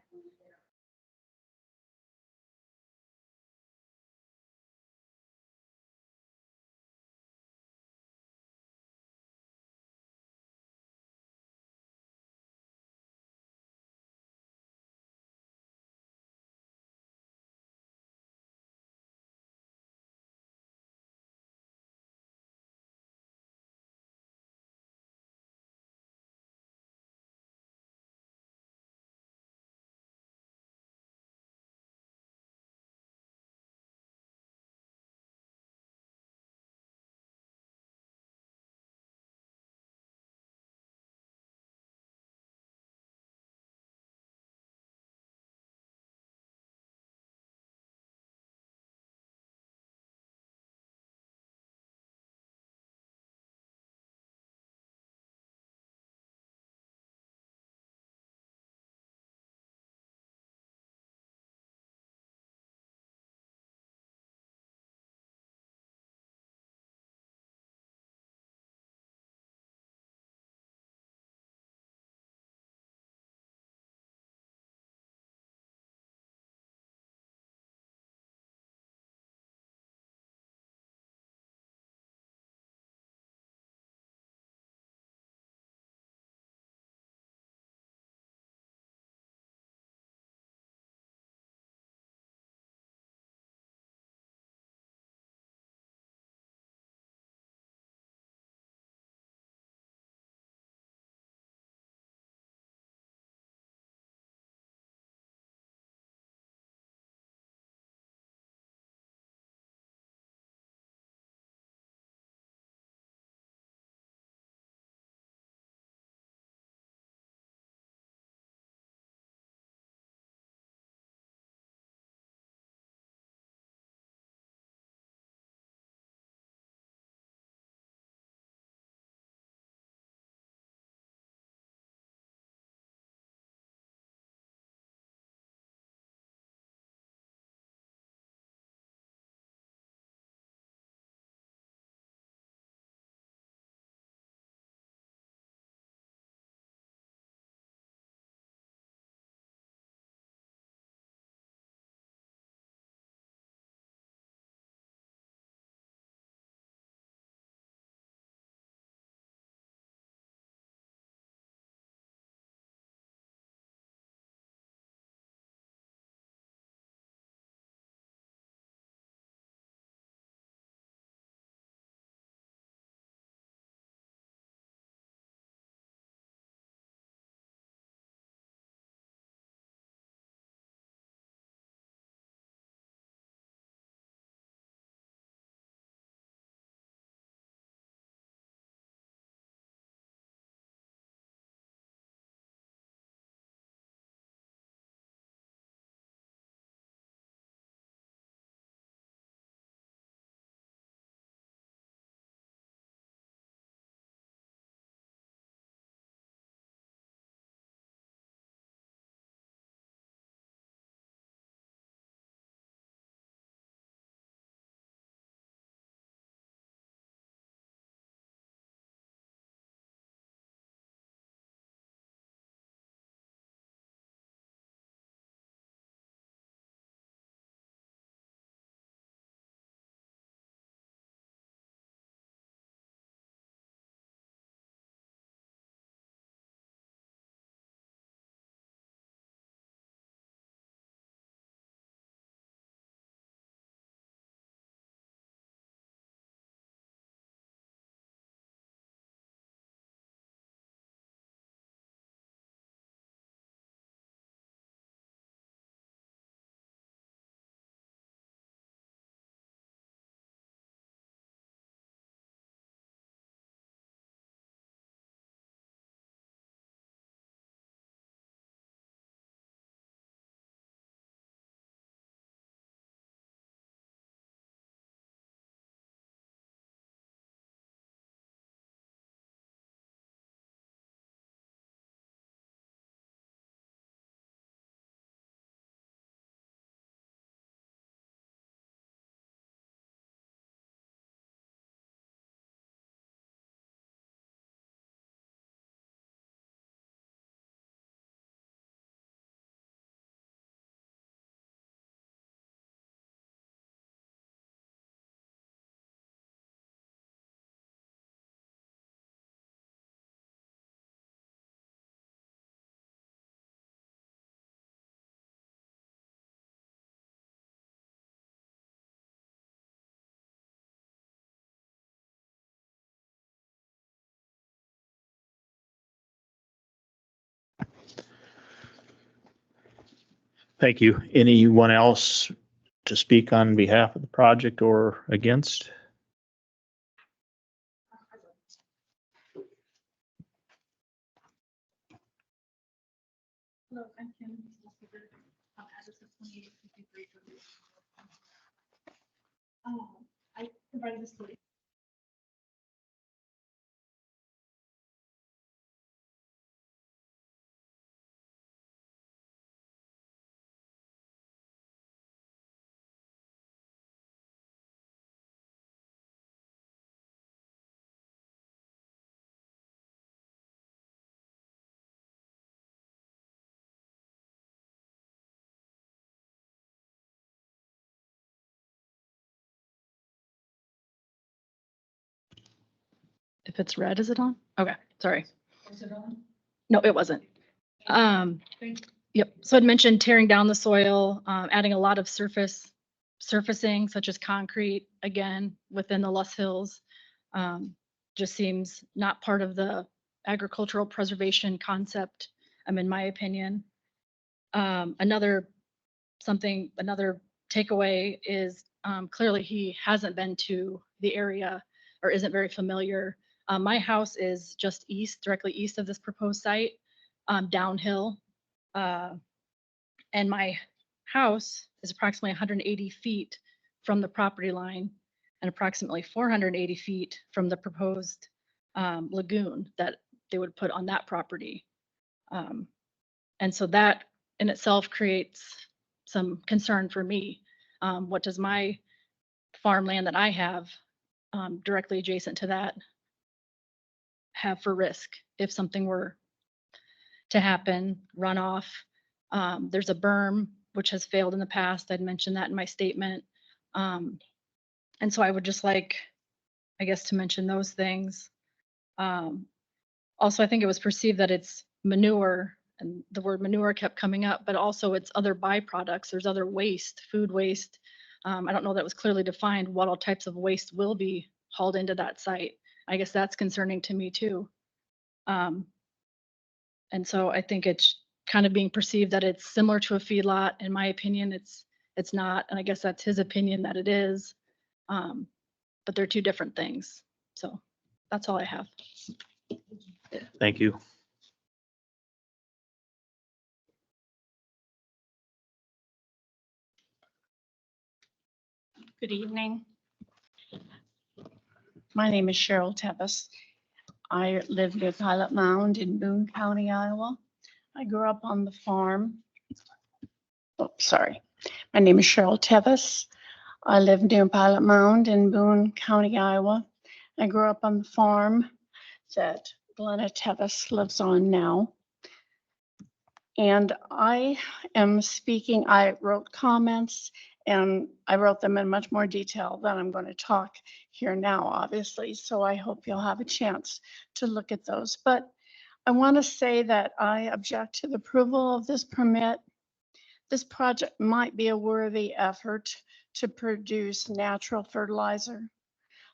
Thank you. Anyone else to speak on behalf of the project or against? Hello, I'm Kim. Address of 2853. I provided this to you. If it's red, is it on? Okay, sorry. Is it on? No, it wasn't. Yep. So I'd mentioned tearing down the soil, adding a lot of surfacing such as concrete, again, within the Loess Hills. Just seems not part of the agricultural preservation concept, in my opinion. Another takeaway is clearly he hasn't been to the area or isn't very familiar. My house is just directly east of this proposed site, downhill. And my house is approximately 180 feet from the property line and approximately 480 feet from the proposed lagoon that they would put on that property. And so that in itself creates some concern for me. What does my farmland that I have directly adjacent to that have for risk if something were to happen, runoff? There's a berm which has failed in the past. I'd mentioned that in my statement. And so I would just like, I guess, to mention those things. Also, I think it was perceived that it's manure, and the word manure kept coming up, but also it's other byproducts. There's other waste, food waste. I don't know that it was clearly defined what all types of waste will be hauled into that site. I guess that's concerning to me too. And so I think it's kind of being perceived that it's similar to a feedlot. In my opinion, it's not, and I guess that's his opinion that it is. But they're two different things. So that's all I have. Thank you. Good evening. My name is Cheryl Tevis. I live near Pilot Mound in Boone County, Iowa. I grew up on the farm. Oh, sorry. My name is Cheryl Tevis. I live near Pilot Mound in Boone County, Iowa. I grew up on the farm that Glenna Tevis lives on now. And I am speaking, I wrote comments and I wrote them in much more detail than I'm going to talk here now, obviously. So I hope you'll have a chance to look at those. But I want to say that I object to the approval of this permit. This project might be a worthy effort to produce natural fertilizer.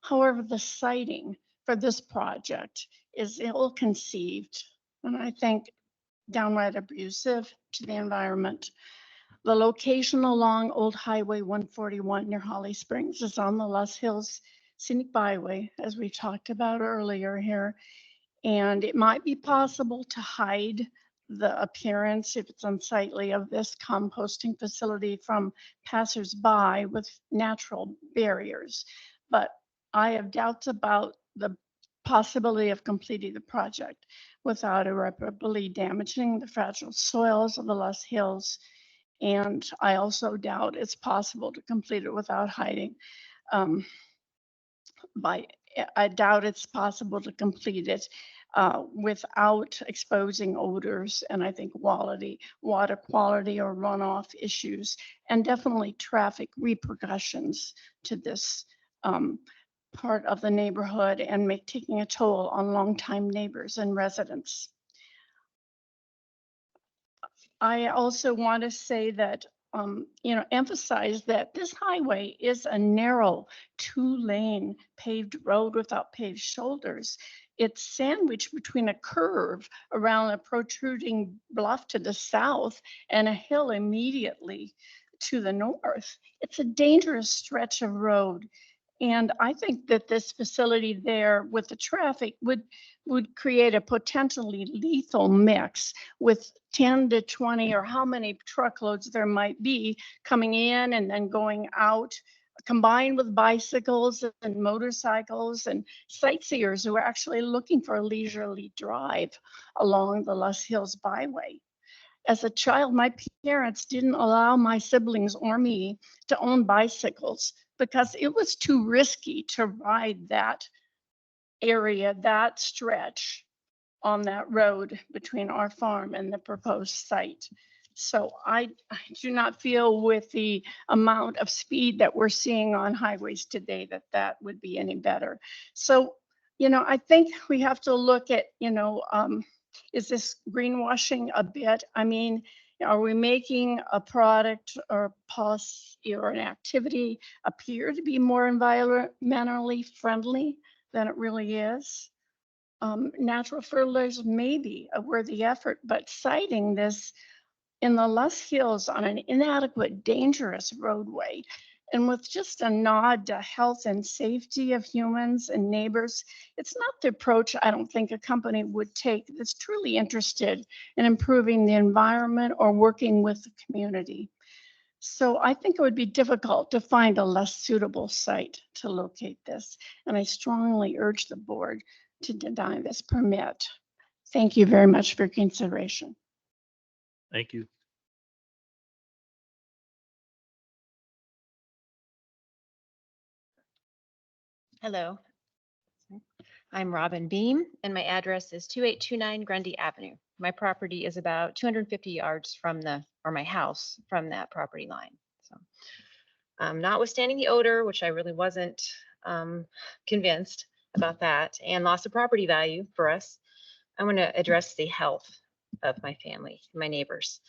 However, the siting for this project is ill-conceived, and I think downright abusive to the environment. The location along Old Highway 141 near Holly Springs is on the Loess Hills Scenic Byway, as we talked about earlier here. And it might be possible to hide the appearance, if it's unsightly, of this composting facility from passersby with natural barriers. But I have doubts about the possibility of completing the project without irreparably damaging the fragile soils of the Loess Hills. And I also doubt it's possible to complete it without hiding. I doubt it's possible to complete it without exposing odors and I think water quality or runoff issues, and definitely traffic repercussions to this part of the neighborhood and taking a toll on longtime neighbors and residents. I also want to say that, emphasize that this highway is a narrow 2-lane paved road without paved shoulders. it's sandwiched between a curve around a protruding bluff to the south and a hill immediately to the north. It's a dangerous stretch of road. And I think that this facility there with the traffic would create a potentially lethal mix with 10 to 20 or how many truckloads there might be coming in and then going out, combined with bicycles and motorcycles and sightseers who are actually looking for a leisurely drive along the Los Hills Byway. As a child, my parents didn't allow my siblings or me to own bicycles because it was too risky to ride that area, that stretch on that road between our farm and the proposed site. So I do not feel with the amount of speed that we're seeing on highways today that that would be any better. So, I think we have to look at, is this greenwashing a bit? I mean, are we making a product or policy or an activity appear to be more environmentally friendly than it really is? Natural fertilizers may be a worthy effort, but citing this in the Los Hills on an inadequate, dangerous roadway, and with just a nod to health and safety of humans and neighbors, it's not the approach I don't think a company would take that's truly interested in improving the environment or working with the community. So I think it would be difficult to find a less suitable site to locate this, and I strongly urge the board to deny this permit. Thank you very much for your consideration. Thank you. Hello. I'm Robin Beam, and my address is 2829 Grundy Avenue. My property is about 250 yards from my house from that property line. So, notwithstanding the odor, which I really wasn't convinced about that, and loss of property value for us, I want to address the health of my family, my neighbors.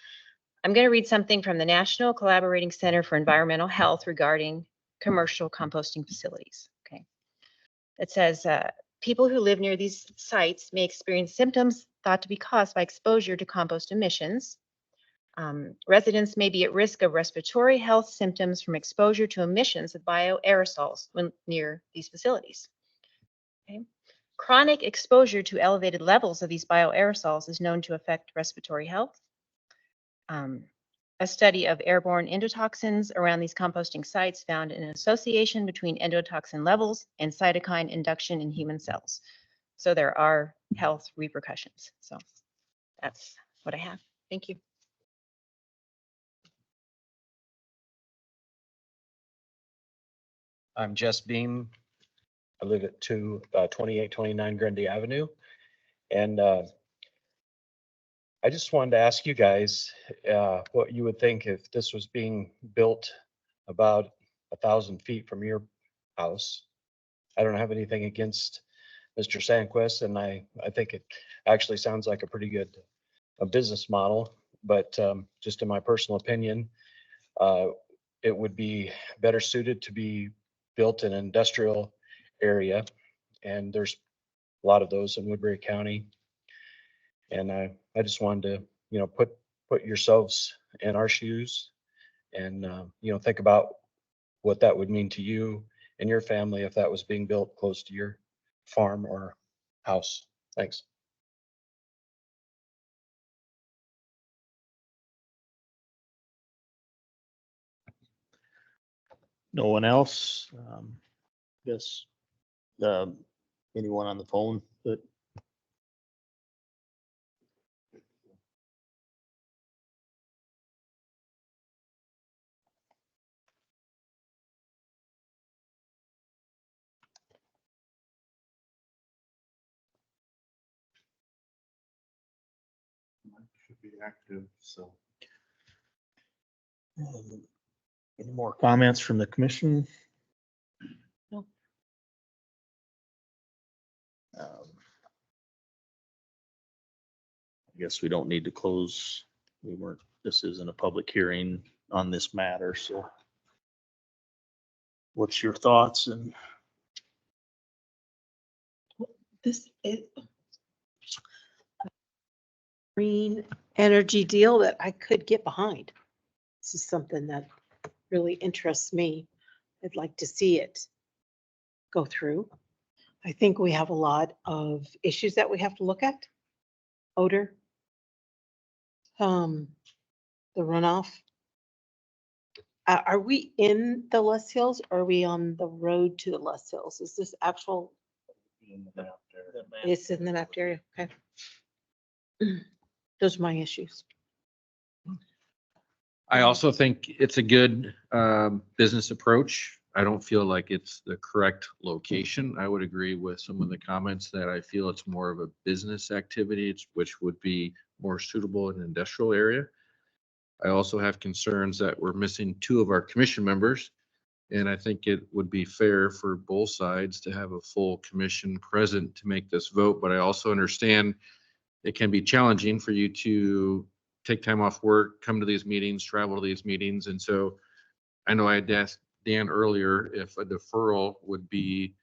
I'm going to read something from the National Collaborating Center for Environmental Health regarding commercial composting facilities. Okay. It says, people who live near these sites may experience symptoms thought to be caused by exposure to compost emissions. Residents may be at risk of respiratory health symptoms from exposure to emissions of bioaerosols when near these facilities. Okay. Chronic exposure to elevated levels of these bioaerosols is known to affect respiratory health. A study of airborne endotoxins around these composting sites found an association between endotoxin levels and cytokine induction in human cells. So there are health repercussions. So that's what I have. Thank you. I'm Jess Beam. I live at 2829 Grundy Avenue. And I just wanted to ask you guys what you would think if this was being built about 1,000 feet from your house. I don't have anything against Mr. Sandquist, and I think it actually sounds like a pretty good business model. But just in my personal opinion, it would be better suited to be built in an industrial area, and there's a lot of those in Woodbury County. And I just wanted to, put yourselves in our shoes and, think about what that would mean to you and your family if that was being built close to your farm or house. Thanks. No one else? Guess anyone on the phone that Should be active, so. any more comments from the commission? No. I guess we don't need to close. This isn't a public hearing on this matter, so. What's your thoughts? And This is a green energy deal that I could get behind. This is something that really interests me. I'd like to see it go through. I think we have a lot of issues that we have to look at. Odor. The runoff. Are we in the Les Hills or are we on the road to the Les Hills? Is this actual? It's in the mapped area, okay. Those are my issues. I also think it's a good business approach. I don't feel like it's the correct location. I would agree with some of the comments that I feel it's more of a business activity, which would be more suitable in an industrial area. I also have concerns that we're missing 2 of our commission members. And I think it would be fair for both sides to have a full commission present to make this vote. But I also understand it can be challenging for you to take time off work, come to these meetings, travel to these meetings. And so I know I had asked Dan earlier if a deferral would be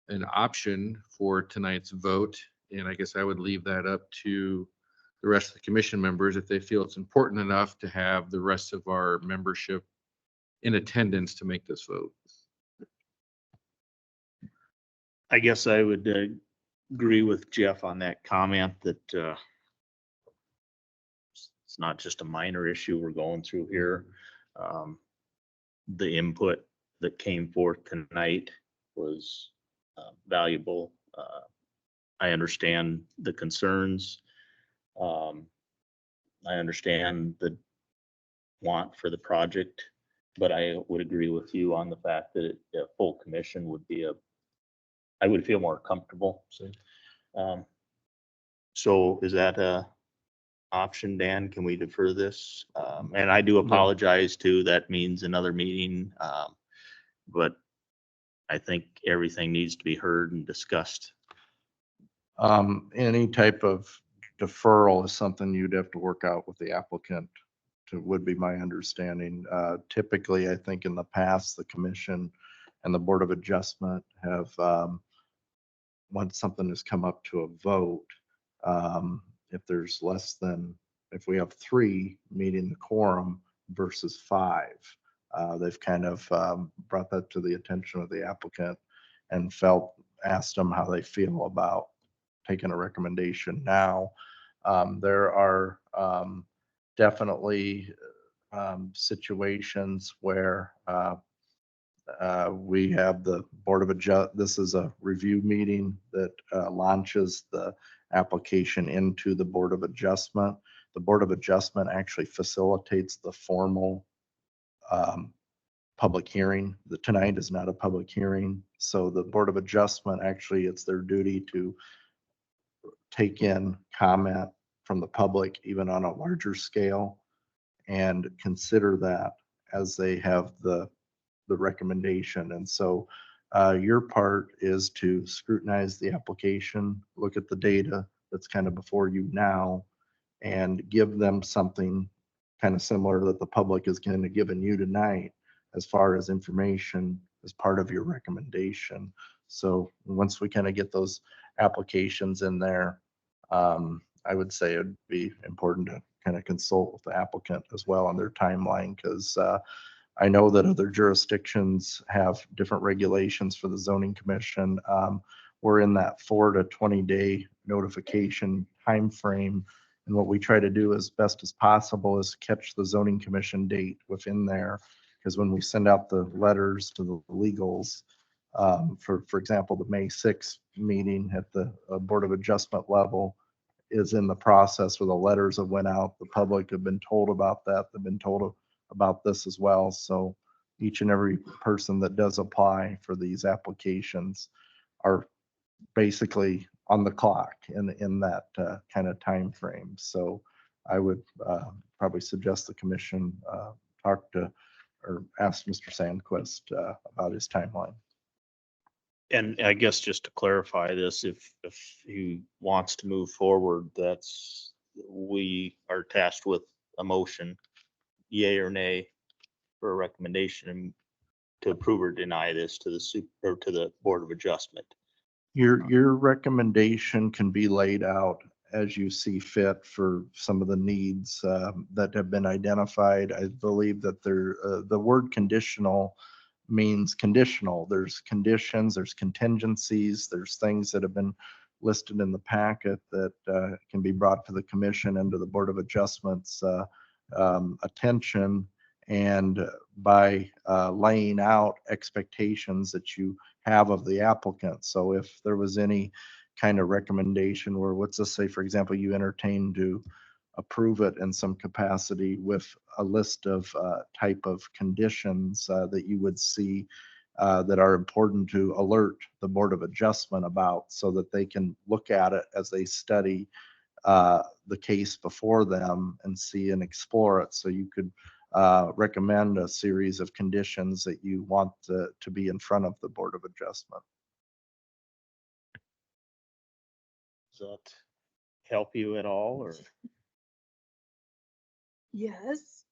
an option for tonight's vote. And I guess I would leave that up to the rest of the commission members if they feel it's important enough to have the rest of our membership in attendance to make this vote. I guess I would agree with Jeff on that comment that it's not just a minor issue we're going through here. The input that came forth tonight was valuable. I understand the concerns. I understand the want for the project, but I would agree with you on the fact that a full commission would be I would feel more comfortable. So is that a option, Dan? Can we defer this? And I do apologize too. That means another meeting. But I think everything needs to be heard and discussed. Any type of deferral is something you'd have to work out with the applicant, would be my understanding. Typically, I think in the past, the commission and the Board of Adjustment have, once something has come up to a vote, if there's less than, if we have 3 meeting the quorum versus 5, they've kind of brought that to the attention of the applicant and asked them how they feel about taking a recommendation now. There are definitely situations where we have the Board of this is a review meeting that launches the application into the Board of Adjustment. The Board of Adjustment actually facilitates the formal public hearing. Tonight is not a public hearing. So the Board of Adjustment, actually, it's their duty to take in comment from the public, even on a larger scale, and consider that as they have the recommendation. And so your part is to scrutinize the application, look at the data that's kind of before you now, and give them something kind of similar that the public is kind of giving you tonight as far as information as part of your recommendation. So once we kind of get those applications in there, I would say it'd be important to kind of consult with the applicant as well on their timeline, because I know that other jurisdictions have different regulations for the zoning commission. We're in that 4 to 20 day notification timeframe. And what we try to do as best as possible is catch the zoning commission date within there. Because when we send out the letters to the legals, for example, the May 6th meeting at the Board of Adjustment level is in the process where the letters have went out. The public have been told about that. They've been told about this as well. So each and every person that does apply for these applications are basically on the clock in that kind of time frame. So I would probably suggest the commission talk to or ask Mr. Sandquist about his timeline. And I guess just to clarify this, if he wants to move forward, we are tasked with a motion, yay or nay, for a recommendation to approve or deny this to the Board of Adjustment. Your recommendation can be laid out as you see fit for some of the needs that have been identified. I believe that the word conditional means conditional. There's conditions, there's contingencies, there's things that have been listed in the packet that can be brought to the commission and to the Board of Adjustments attention. And by laying out expectations that you have of the applicant. So if there was any kind of recommendation where, let's just say, for example, you entertain to approve it in some capacity with a list of type of conditions that you would see that are important to alert the Board of Adjustment about so that they can look at it as they study the case before them and see and explore it. So you could recommend a series of conditions that you want to be in front of the Board of Adjustment. Does that help you at all, or? Yes.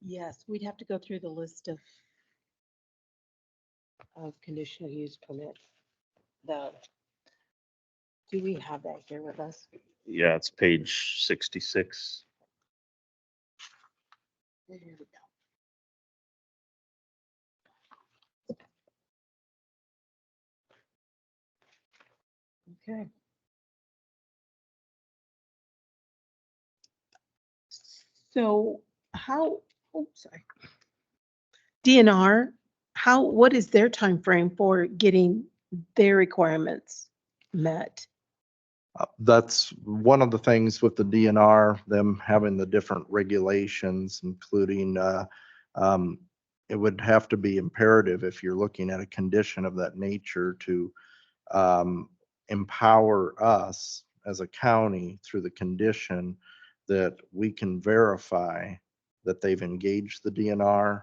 Yes, we'd have to go through the list of conditional use permit. Do we have that here with us? Yeah, it's page 66. There we go. Okay. So sorry. DNR, what is their time frame for getting their requirements met? That's one of the things with the DNR, them having the different regulations, including it would have to be imperative if you're looking at a condition of that nature to empower us as a county through the condition that we can verify that they've engaged the DNR,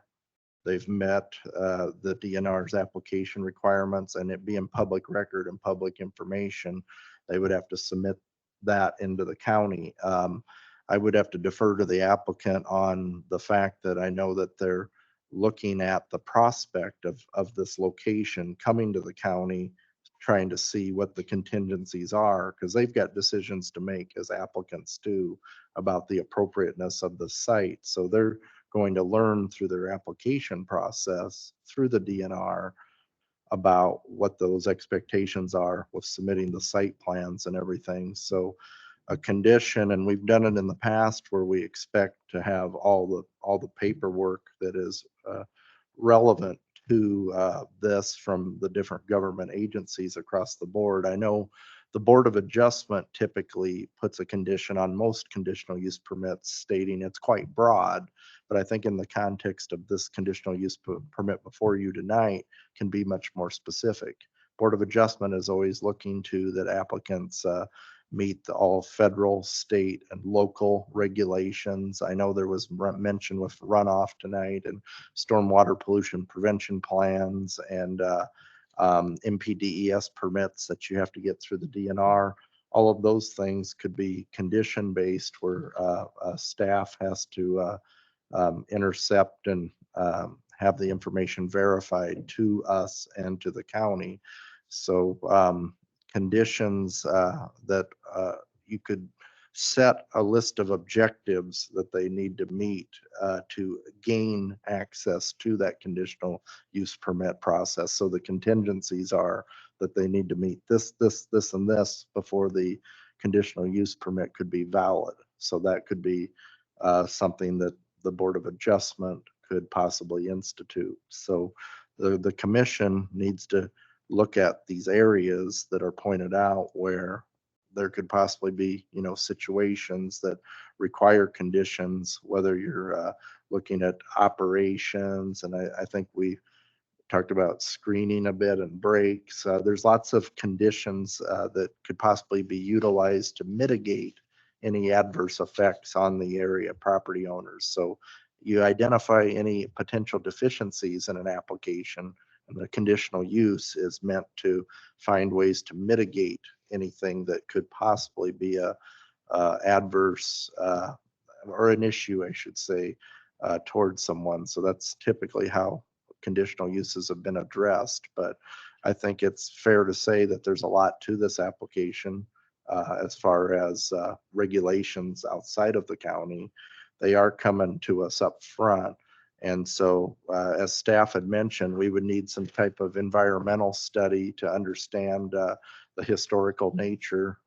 they've met the DNR's application requirements, and it being public record and public information, they would have to submit that into the county. I would have to defer to the applicant on the fact that I know that they're looking at the prospect of this location coming to the county, trying to see what the contingencies are, because they've got decisions to make as applicants do about the appropriateness of the site. So they're going to learn through their application process, through the DNR, about what those expectations are with submitting the site plans and everything. So a condition, and we've done it in the past where we expect to have all the paperwork that is relevant to this from the different government agencies across the board. I know the Board of Adjustment typically puts a condition on most conditional use permits stating it's quite broad, but I think in the context of this conditional use permit before you tonight can be much more specific. Board of Adjustment is always looking to that applicants meet all federal, state, and local regulations. I know there was mention with runoff tonight and stormwater pollution prevention plans and MPDES permits that you have to get through the DNR. All of those things could be condition based where staff has to intercept and have the information verified to us and to the county. So conditions that you could set a list of objectives that they need to meet to gain access to that conditional use permit process. So the contingencies are that they need to meet this, and this before the conditional use permit could be valid. So that could be something that the Board of Adjustment could possibly institute. So the commission needs to look at these areas that are pointed out where there could possibly be, situations that require conditions, whether you're looking at operations, and I think we talked about screening a bit and breaks. There's lots of conditions that could possibly be utilized to mitigate any adverse effects on the area property owners. So you identify any potential deficiencies in an application, and the conditional use is meant to find ways to mitigate anything that could possibly be a adverse or an issue, I should say, towards someone. So that's typically how conditional uses have been addressed, but I think it's fair to say that there's a lot to this application as far as regulations outside of the county. They are coming to us up front. And so, as staff had mentioned, we would need some type of environmental study to understand the historical nature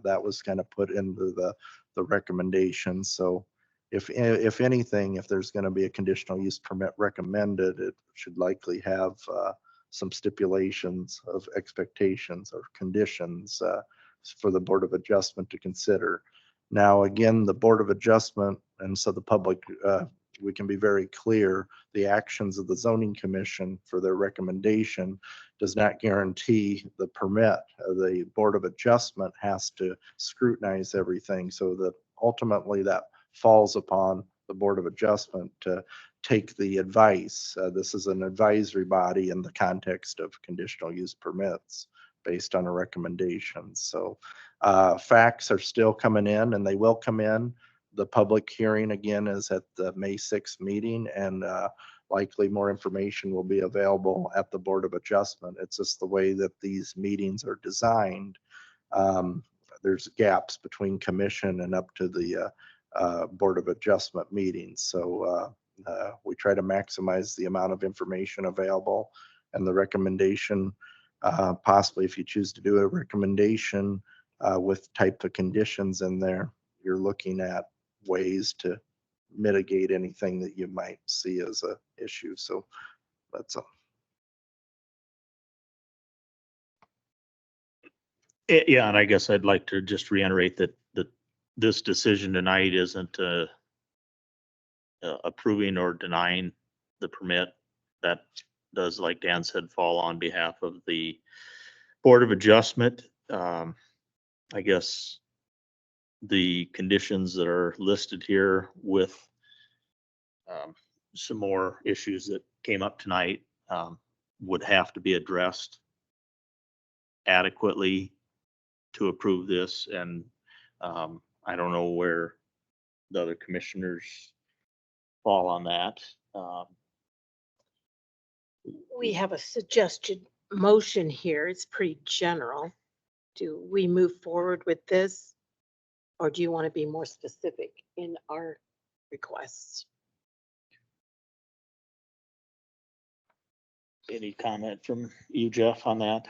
that was kind of put into the recommendations. So if anything, if there's going to be a conditional use permit recommended, it should likely have some stipulations of expectations or conditions for the Board of Adjustment to consider. Now, again, the Board of Adjustment, and so the public, we can be very clear, the actions of the zoning commission for their recommendation does not guarantee the permit. The Board of Adjustment has to scrutinize everything so that ultimately that falls upon the Board of Adjustment to take the advice. This is an advisory body in the context of conditional use permits based on a recommendation. So facts are still coming in, and they will come in. The public hearing again is at the May 6th meeting, and likely more information will be available at the Board of Adjustment. It's just the way that these meetings are designed. There's gaps between commission and up to the Board of Adjustment meetings. So we try to maximize the amount of information available, and the recommendation, possibly if you choose to do a recommendation with type of conditions in there, you're looking at ways to mitigate anything that you might see as a issue. So that's a. Yeah, and I guess I'd like to just reiterate that this decision tonight isn't approving or denying the permit. That does, like Dan said, fall on behalf of the Board of Adjustment. I guess the conditions that are listed here with some more issues that came up tonight would have to be addressed adequately to approve this. And I don't know where the other commissioners fall on that. We have a suggested motion here. It's pretty general. Do we move forward with this? Or do you want to be more specific in our requests? Any comment from you, Jeff, on that?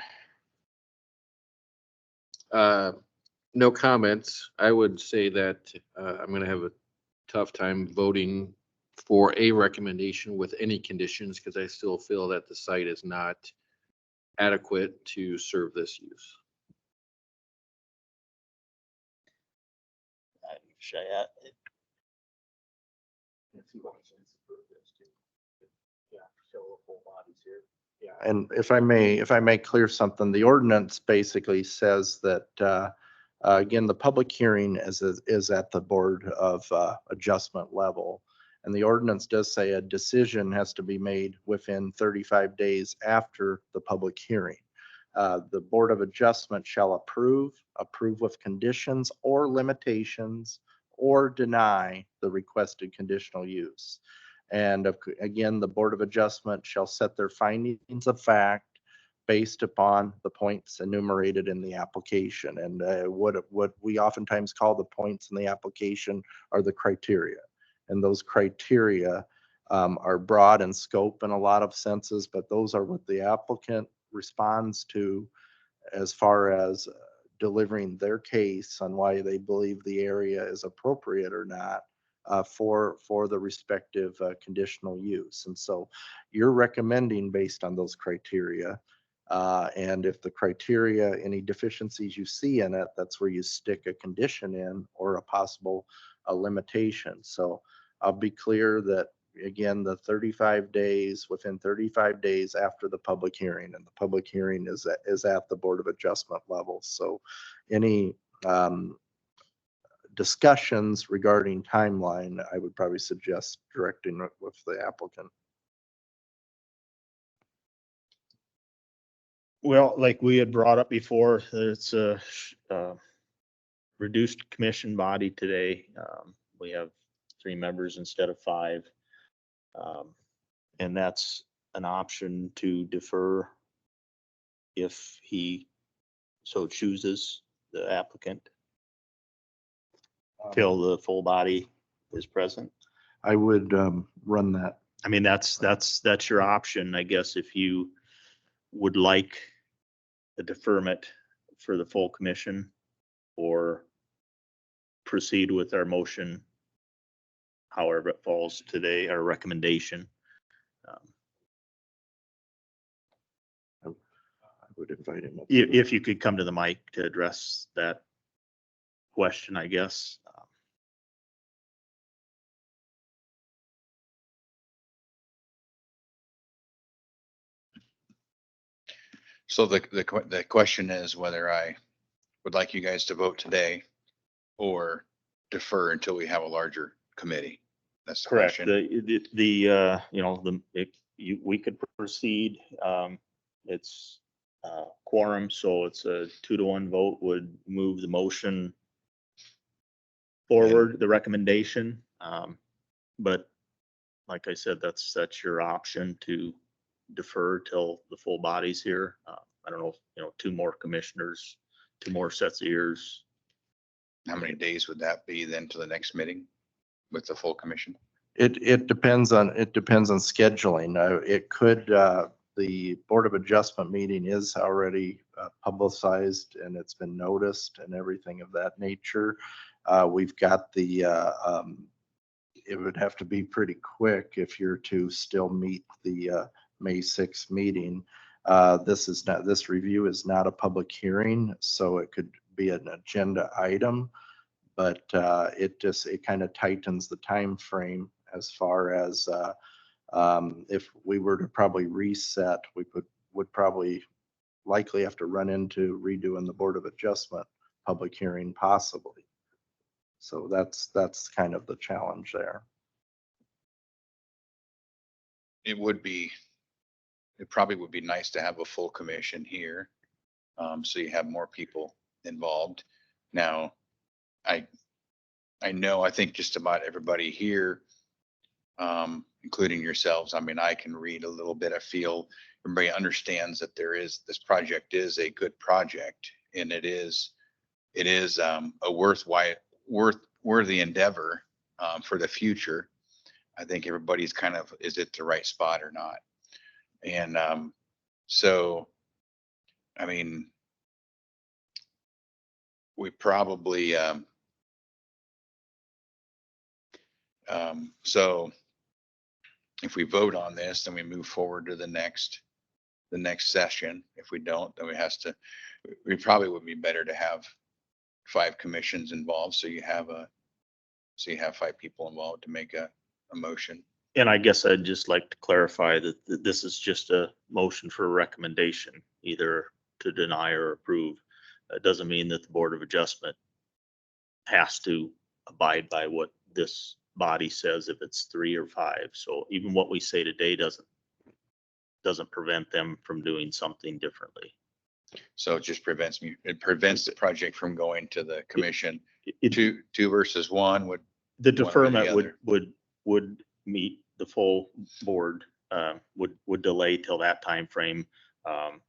No comments. I would say that I'm going to have a tough time voting for a recommendation with any conditions because I still feel that the site is not adequate to serve this use. And if I may clear something, the ordinance basically says that, again, the public hearing is at the Board of Adjustment level. And the ordinance does say a decision has to be made within 35 days after the public hearing. The Board of Adjustment shall approve with conditions or limitations, or deny the requested conditional use. And again, the Board of Adjustment shall set their findings of fact based upon the points enumerated in the application. And what we oftentimes call the points in the application are the criteria. And those criteria are broad in scope in a lot of senses, but those are what the applicant responds to as far as delivering their case on why they believe the area is appropriate or not for the respective conditional use. And so you're recommending based on those criteria. And if the criteria, any deficiencies you see in it, that's where you stick a condition in or a possible limitation. So I'll be clear that, again, the 35 days, within 35 days after the public hearing, and the public hearing is at the Board of Adjustment level. So any discussions regarding timeline, I would probably suggest directing it with the applicant. Well, like we had brought up before, it's a reduced commission body today. We have 3 members instead of 5. And that's an option to defer if he so chooses, the applicant, till the full body is present? I would run that. I mean, that's your option, I guess, if you would like a deferment for the full commission or proceed with our motion, however it falls today, our recommendation. I would invite him. If you could come to the mic to address that question, I guess. So the question is whether I would like you guys to vote today or defer until we have a larger committee. That's the Correct. question. We could proceed. It's quorum, so it's a 2-to-1 vote would move the motion forward, the recommendation. But like I said, that's your option to defer till the full body's here. I don't know, if 2 more commissioners, 2 more sets of ears. How many days would that be then to the next meeting with the full commission? It depends on scheduling. It could, the Board of Adjustment meeting is already publicized and it's been noticed and everything of that nature. We've got it would have to be pretty quick if you're to still meet the May 6th meeting. This review is not a public hearing, so it could be an agenda item, but it kind of tightens the time frame as far as if we were to probably reset, we would probably likely have to run into redoing the Board of Adjustment public hearing possibly. So that's kind of the challenge there. It probably would be nice to have a full commission here. So you have more people involved. Now, I think just about everybody here, including yourselves, I mean, I can read a little bit, I feel everybody understands that this project is a good project and it is a worthy endeavor for the future. I think everybody's kind of, is it the right spot or not? And so, I mean, we probably, so if we vote on this, then we move forward to the next session. If we don't, then we probably would be better to have 5 commissions involved. So you have 5 people involved to make a motion. And I guess I'd just like to clarify that this is just a motion for a recommendation, either to deny or approve. It doesn't mean that the Board of Adjustment has to abide by what this body says if it's 3 or 5. So even what we say today doesn't prevent them from doing something differently. So it just prevents the project from going to the commission. It- 2 versus 1 would. The one or the deferment other. would meet the full board, would delay till that time frame.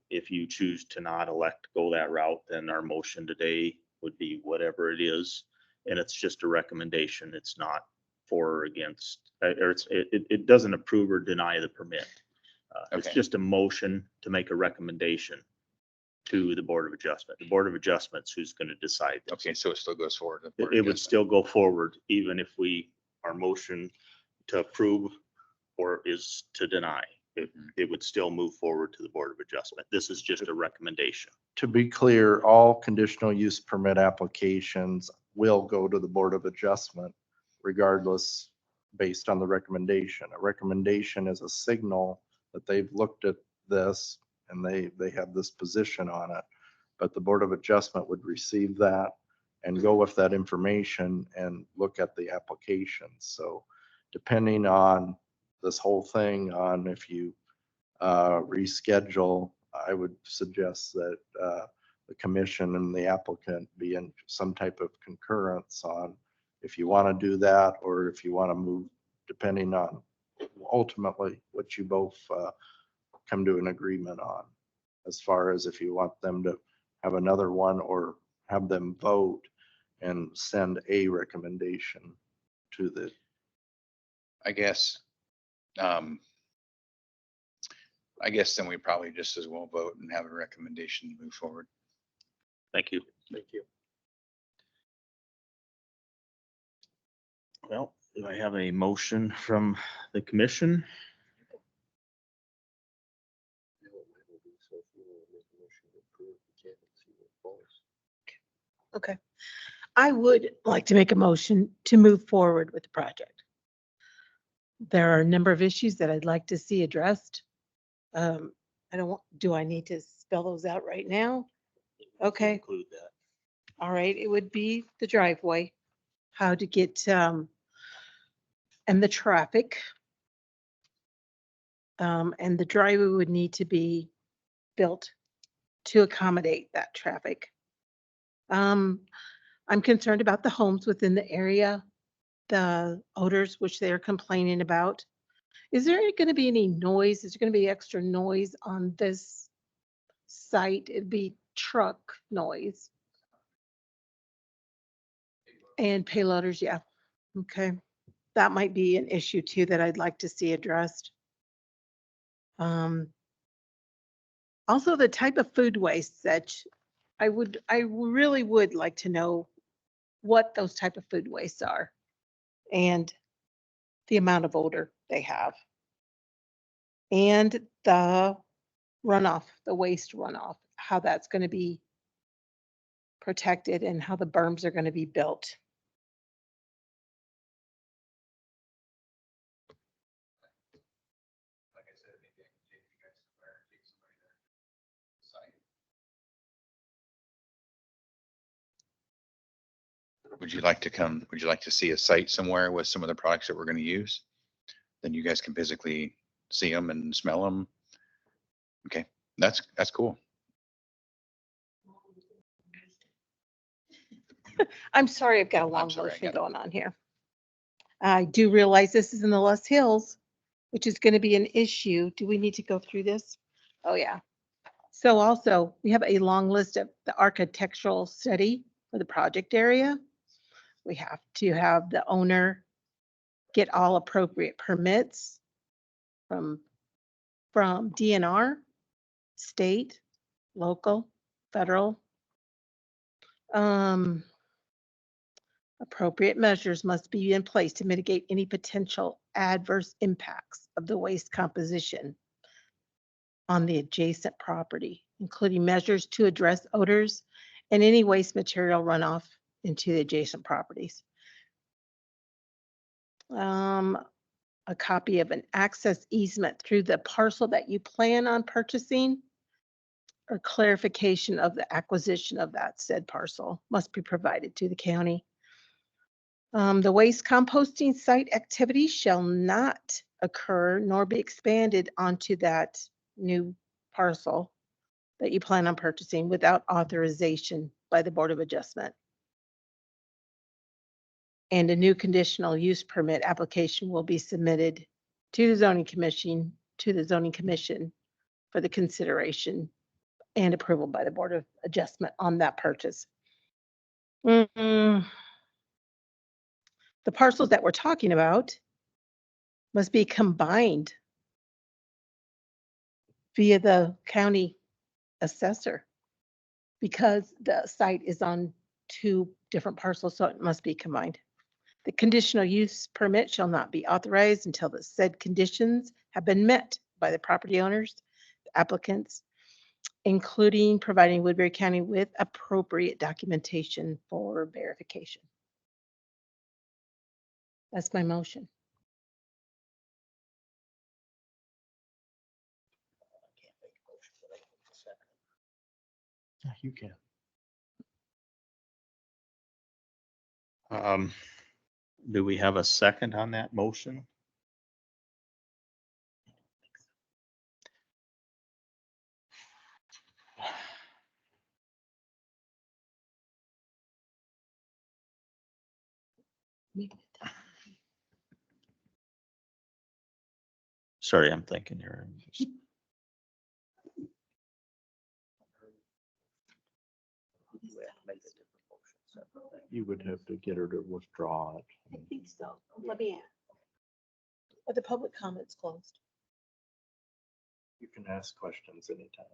If you choose to not elect to go that route, then our motion today would be whatever it is. And it's just a recommendation. It's not for or against, or it doesn't approve or deny the permit. It's Okay. just a motion to make a recommendation to the Board of Adjustment. The Board of Adjustment's who's going to decide this. Okay, so it still goes forward. to the It Board of would Adjustment. still go forward, even if our motion to approve or is to deny. It would still move forward to the Board of Adjustment. This is just a recommendation. To be clear, all conditional use permit applications will go to the Board of Adjustment regardless, based on the recommendation. A recommendation is a signal that they've looked at this and they have this position on it. But the Board of Adjustment would receive that and go with that information and look at the application. So depending on this whole thing, on if you reschedule, I would suggest that the commission and the applicant be in some type of concurrence on if you want to do that or if you want to move, depending on ultimately what you both come to an agreement on, as far as if you want them to have another one or have them vote and send a recommendation to the, I guess, I guess then we probably just as well vote and have a recommendation to move forward. Thank you. Thank you. Well, do I have a motion from the commission? Okay. I would like to make a motion to move forward with the project. There are a number of issues that I'd like to see addressed. I don't want, do I need to spell those out right now? Okay. Include that. All right, it would be the driveway, how to get, and the traffic. And the driveway would need to be built to accommodate that traffic. I'm concerned about the homes within the area, the odors which they are complaining about. Is there going to be any noise? Is there going to be extra noise on this site? It'd be truck noise. And payloaders, yeah. Okay. That might be an issue too that I'd like to see addressed. Also the type of food waste that I really would like to know what those type of food wastes are and the amount of odor they have. And the runoff, the waste runoff, how that's going to be protected and how the berms are going to be built. Like I said, maybe I can take you guys somewhere, take somebody there. Site. Would you like to come, would you like to see a site somewhere with some of the products that we're going to use? Then you guys can physically see them and smell them. Okay, that's cool. I'm sorry, I've got a I'm long sorry, I motion got it. going on here. I do realize this is in the Les Hills, which is going to be an issue. Do we need to go through this? Oh, yeah. So also, we have a long list of the architectural study for the project area. We have to have the owner get all appropriate permits from DNR, state, local, federal. Appropriate measures must be in place to mitigate any potential adverse impacts of the waste composition on the adjacent property, including measures to address odors and any waste material runoff into the adjacent properties. A copy of an access easement through the parcel that you plan on purchasing or clarification of the acquisition of that said parcel must be provided to the county. The waste composting site activity shall not occur nor be expanded onto that new parcel that you plan on purchasing without authorization by the Board of Adjustment. And a new conditional use permit application will be submitted to the zoning commission for the consideration and approval by the Board of Adjustment on that purchase. The parcels that we're talking about must be combined via the county assessor because the site is on 2 different parcels, so it must be combined. The conditional use permit shall not be authorized until the said conditions have been met by the property owners, the applicants, including providing Woodbury County with appropriate documentation for verification. That's my motion. You can. Do we have a second on that motion? Sorry, I'm thinking here. You would have to get her to withdraw it. I think so. Let me ask. Are the public comments closed? You can ask questions anytime.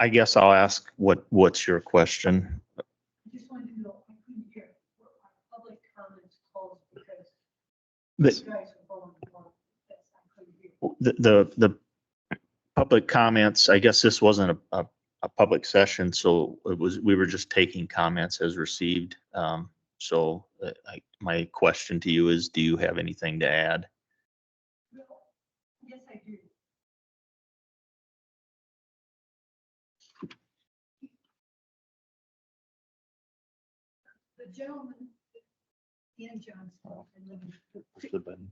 I guess I'll ask, what's your question? I just wanted to know, I couldn't hear, were our public comments closed because you guys were going on? Yes, I couldn't hear. The public comments, I guess this wasn't a public session, so we were just taking comments as received. So my question to you is, do you have anything to add? Well, yes, I do. The gentleman, Ian Johnston, I live in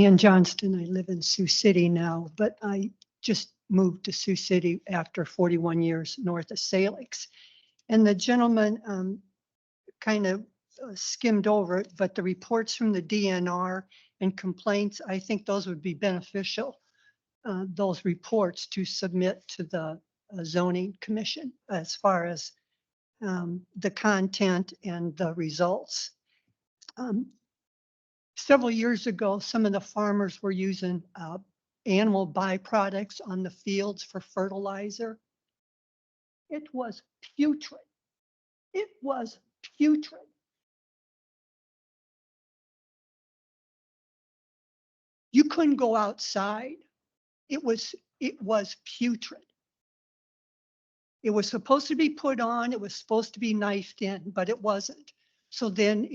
Ann Johnston. I live in Sioux City now, but I just moved to Sioux City after 41 years north of Salix. And the gentleman kind of skimmed over it, but the reports from the DNR and complaints, I think those would be beneficial, those reports to submit to the zoning commission as far as the content and the results. Several years ago, some of the farmers were using animal byproducts on the fields for fertilizer. It was putrid. It was putrid. You couldn't go outside. It was putrid. It was supposed to be put on, it was supposed to be knifed in, but it wasn't. So then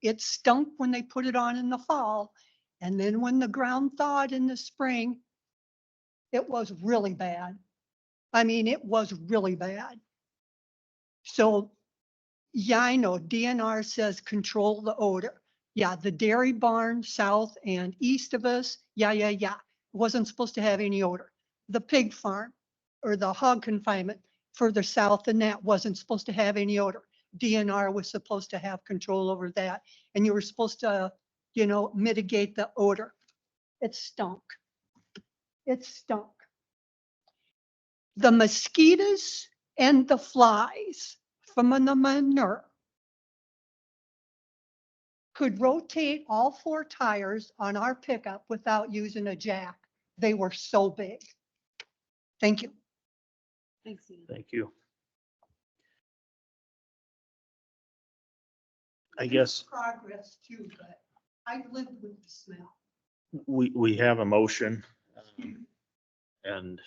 it stunk when they put it on in the fall. And then when the ground thawed in the spring, it was really bad. I mean, it was really bad. So yeah, I know DNR says control the odor. Yeah, the dairy barn south and east of us, yeah. It wasn't supposed to have any odor. The pig farm or the hog confinement further south than that wasn't supposed to have any odor. DNR was supposed to have control over that. And you were supposed to, mitigate the odor. It stunk. It stunk. The mosquitoes and the flies from the manure could rotate all 4 tires on our pickup without using a jack. They were so big. Thank you. Thanks, Ian. Thank you. I guess Progress too, but I've lived with the smell. we have a motion. And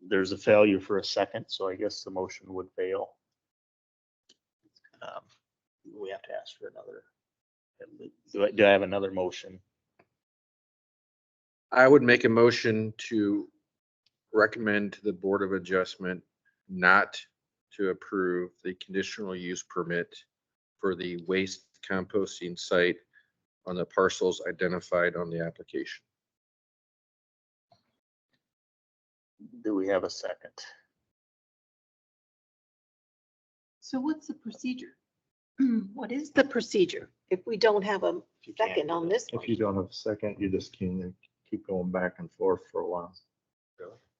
there's a failure for a second, so I guess the motion would fail. We have to ask for another. Do I have another motion? I would make a motion to recommend to the Board of Adjustment not to approve the conditional use permit for the waste composting site on the parcels identified on the application. Do we have a second? So what's the procedure? What is the procedure if we don't have a You can't second do on that. this? If you don't have a second, you just can keep going back and forth for a while.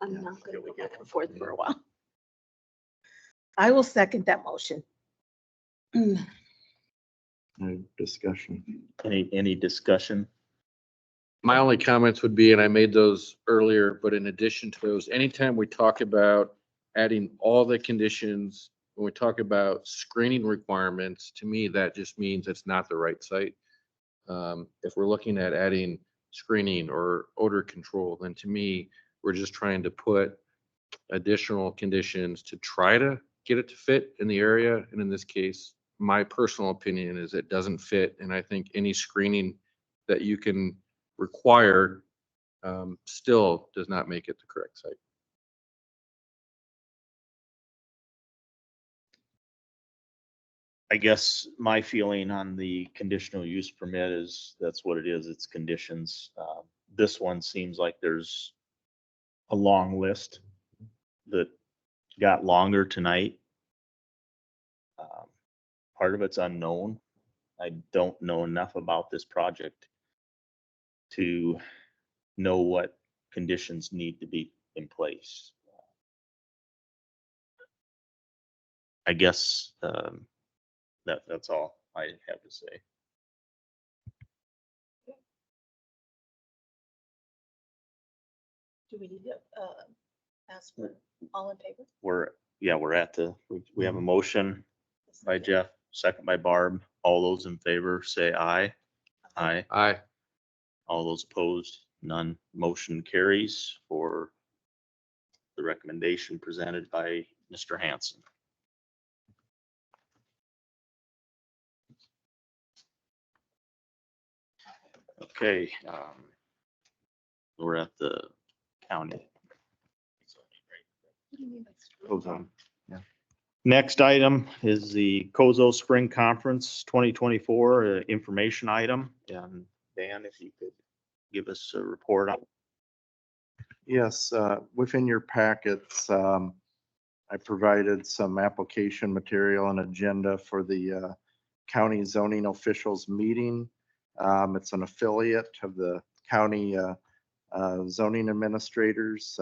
I'm not going to go back and forth for a while. I will second that motion. No discussion. Any discussion? My only comments would be, and I made those earlier, but in addition to those, anytime we talk about adding all the conditions, when we talk about screening requirements, to me, that just means it's not the right site. If we're looking at adding screening or odor control, then to me, we're just trying to put additional conditions to try to get it to fit in the area. And in this case, my personal opinion is it doesn't fit. And I think any screening that you can require still does not make it the correct site. I guess my feeling on the conditional use permit is that's what it is. It's conditions. This one seems like there's a long list that got longer tonight. Part of it's unknown. I don't know enough about this project to know what conditions need to be in place. I guess, that's all I have to say. Do we need to ask for all in favor? We're at we have a motion by Jeff, second by Barb. All those in favor say aye. Aye. Aye. All those opposed, none. Motion carries for the recommendation presented by Mr. Hanson. Okay, we're at the county. Goes on. Next item is the Kozo Spring Conference 2024 information item. And Dan, if you could give us a report on. Yes, within your packets, I provided some application material and agenda for the county zoning officials meeting. It's an affiliate of the county zoning administrators.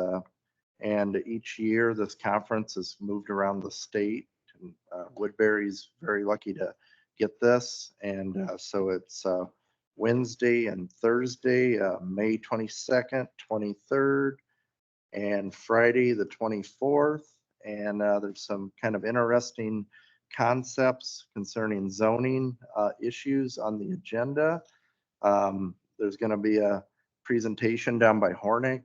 And each year, this conference is moved around the state. And, Woodbury's very lucky to get this. And so it's Wednesday and Thursday, May 22nd, 23rd, and Friday, the 24th. And there's some kind of interesting concepts concerning zoning issues on the agenda. There's going to be a presentation down by Hornick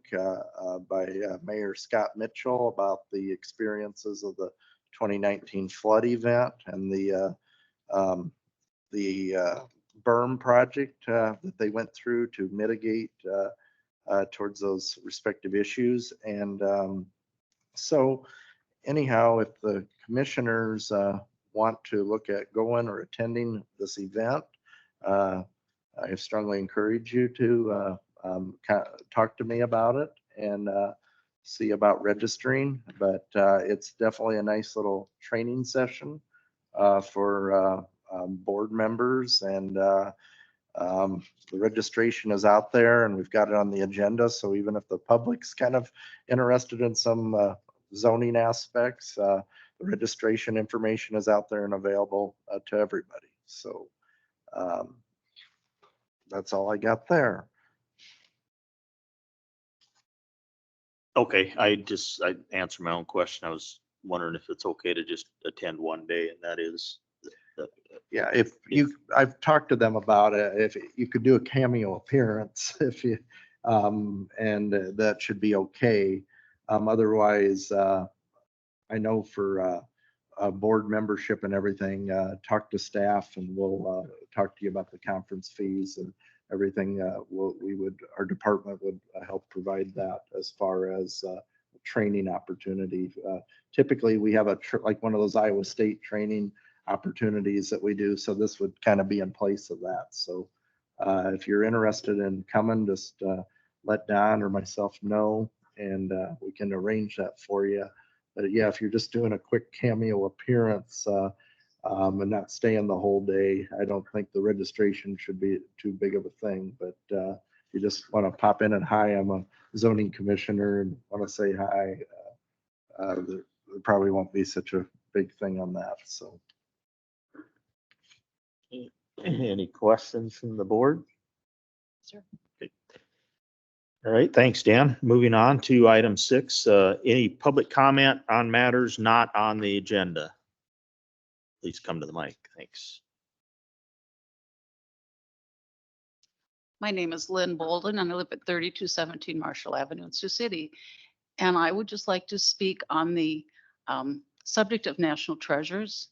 by Mayor Scott Mitchell about the experiences of the 2019 flood event and the berm project that they went through to mitigate towards those respective issues. And so anyhow, if the commissioners want to look at going or attending this event, I strongly encourage you to talk to me about it and see about registering. But it's definitely a nice little training session for board members. And the registration is out there and we've got it on the agenda. So even if the public's kind of interested in some zoning aspects, the registration information is out there and available to everybody. So that's all I got there. Okay, I answered my own question. I was wondering if it's okay to just attend one day, and that is. Yeah, I've talked to them about it, if you could do a cameo appearance, if you, and that should be okay. Otherwise, I know for board membership and everything, talk to staff and we'll talk to you about the conference fees and everything. Our department would help provide that as far as training opportunity. Typically, we have like one of those Iowa State training opportunities that we do. So this would kind of be in place of that. So if you're interested in coming, just let Don or myself know and we can arrange that for you. But yeah, if you're just doing a quick cameo appearance and not staying the whole day, I don't think the registration should be too big of a thing. But you just want to pop in and hi, I'm a zoning commissioner and want to say hi. There probably won't be such a big thing on that. So. Any questions from the board? Sure. Okay. All right, thanks, Dan. Moving on to item 6, any public comment on matters not on the agenda? Please come to the mic. Thanks. My name is Lynn Bolden and I live at 3217 Marshall Avenue in Sioux City. And I would just like to speak on the subject of national treasures,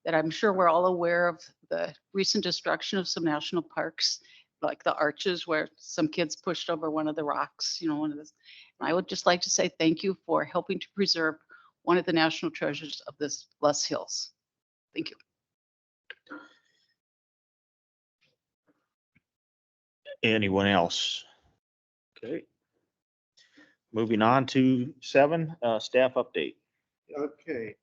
that I'm sure we're all aware of the recent destruction of some national parks, like the arches where some kids pushed over one of the rocks, one of this. And I would just like to say thank you for helping to preserve one of the national treasures of this Les Hills. Thank you. Anyone else? Okay. Moving on to 7, staff update. Okay.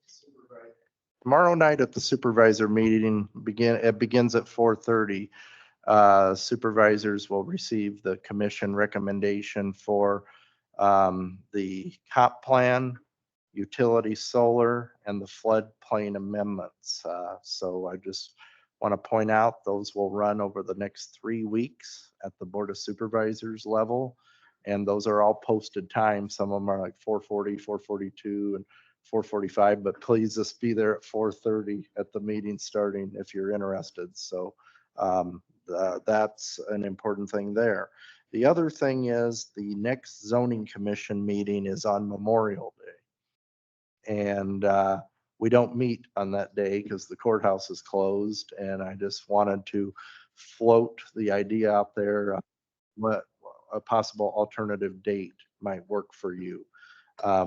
Supervisor tomorrow night at the supervisor meeting, it begins at 4:30. Supervisors will receive the commission recommendation for the comp plan, utility solar, and the floodplain amendments. So I just want to point out, those will run over the next 3 weeks at the Board of Supervisors level. And those are all posted times. Some of them are like 4:40, 4:42, and 4:45, but please just be there at 4:30 at the meeting starting if you're interested. So that's an important thing there. The other thing is the next zoning commission meeting is on Memorial Day. And we don't meet on that day because the courthouse is closed. And I just wanted to float the idea out there, what a possible alternative date might work for you.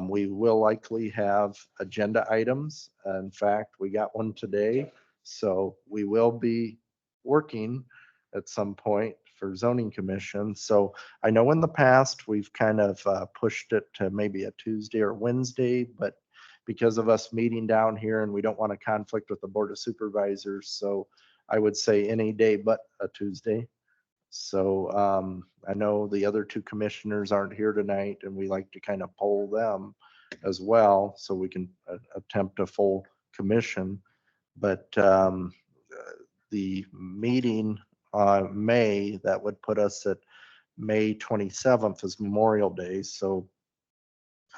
We will likely have agenda items. In fact, we got one today. So we will be working at some point for zoning commission. So I know in the past, we've kind of pushed it to maybe a Tuesday or Wednesday, but because of us meeting down here and we don't want to conflict with the Board of Supervisors. So I would say any day but a Tuesday. So I know the other two commissioners aren't here tonight and we like to kind of poll them as well so we can attempt a full commission. But the meeting on May, that would put us at May 27th is Memorial Day. So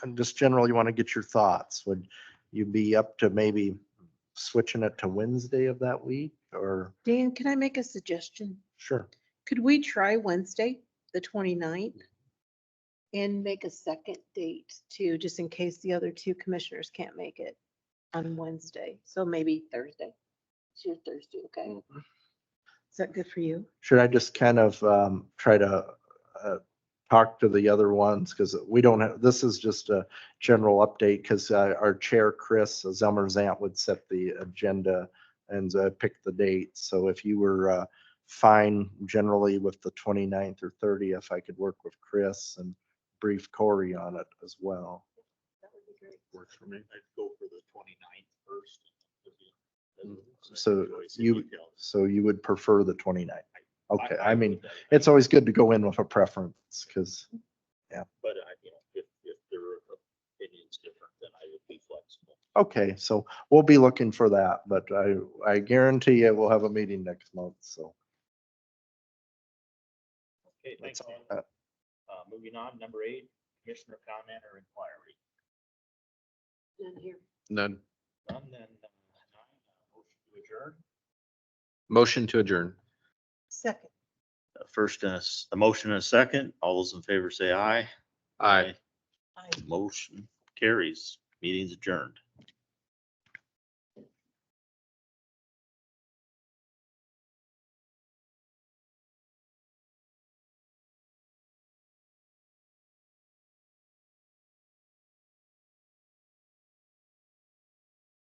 I just generally want to get your thoughts. Would you be up to maybe switching it to Wednesday of that week or? Dan, can I make a suggestion? Sure. Could we try Wednesday, the 29th? And make a second date too, just in case the other two commissioners can't make it on Wednesday. So maybe Thursday. It's your Thursday, okay? Is that good for you? Should I just kind of try to talk to the other ones? Because we don't have, this is just a general update because our chair, Chris Zelmerzant, would set the agenda and pick the date. So if you were fine generally with the 29th or 30th, I could work with Chris and brief Corey on it as well. That would be great. Works for me. I'd go for the 29th first. So you would prefer the 29th? Okay, I mean, it's always good to go in with a preference because, yeah. But if their opinion's different, then I would be flexible. Okay, so we'll be looking for that, but I guarantee you we'll have a meeting next month, so. Okay, thanks. Uh, Moving on, number 8, commissioner comment or inquiry. None here. None. None, then 9, motion to adjourn. Motion to adjourn. Second. First, a motion and a second. All those in favor say aye. Aye. Aye. Motion carries. Meeting's adjourned.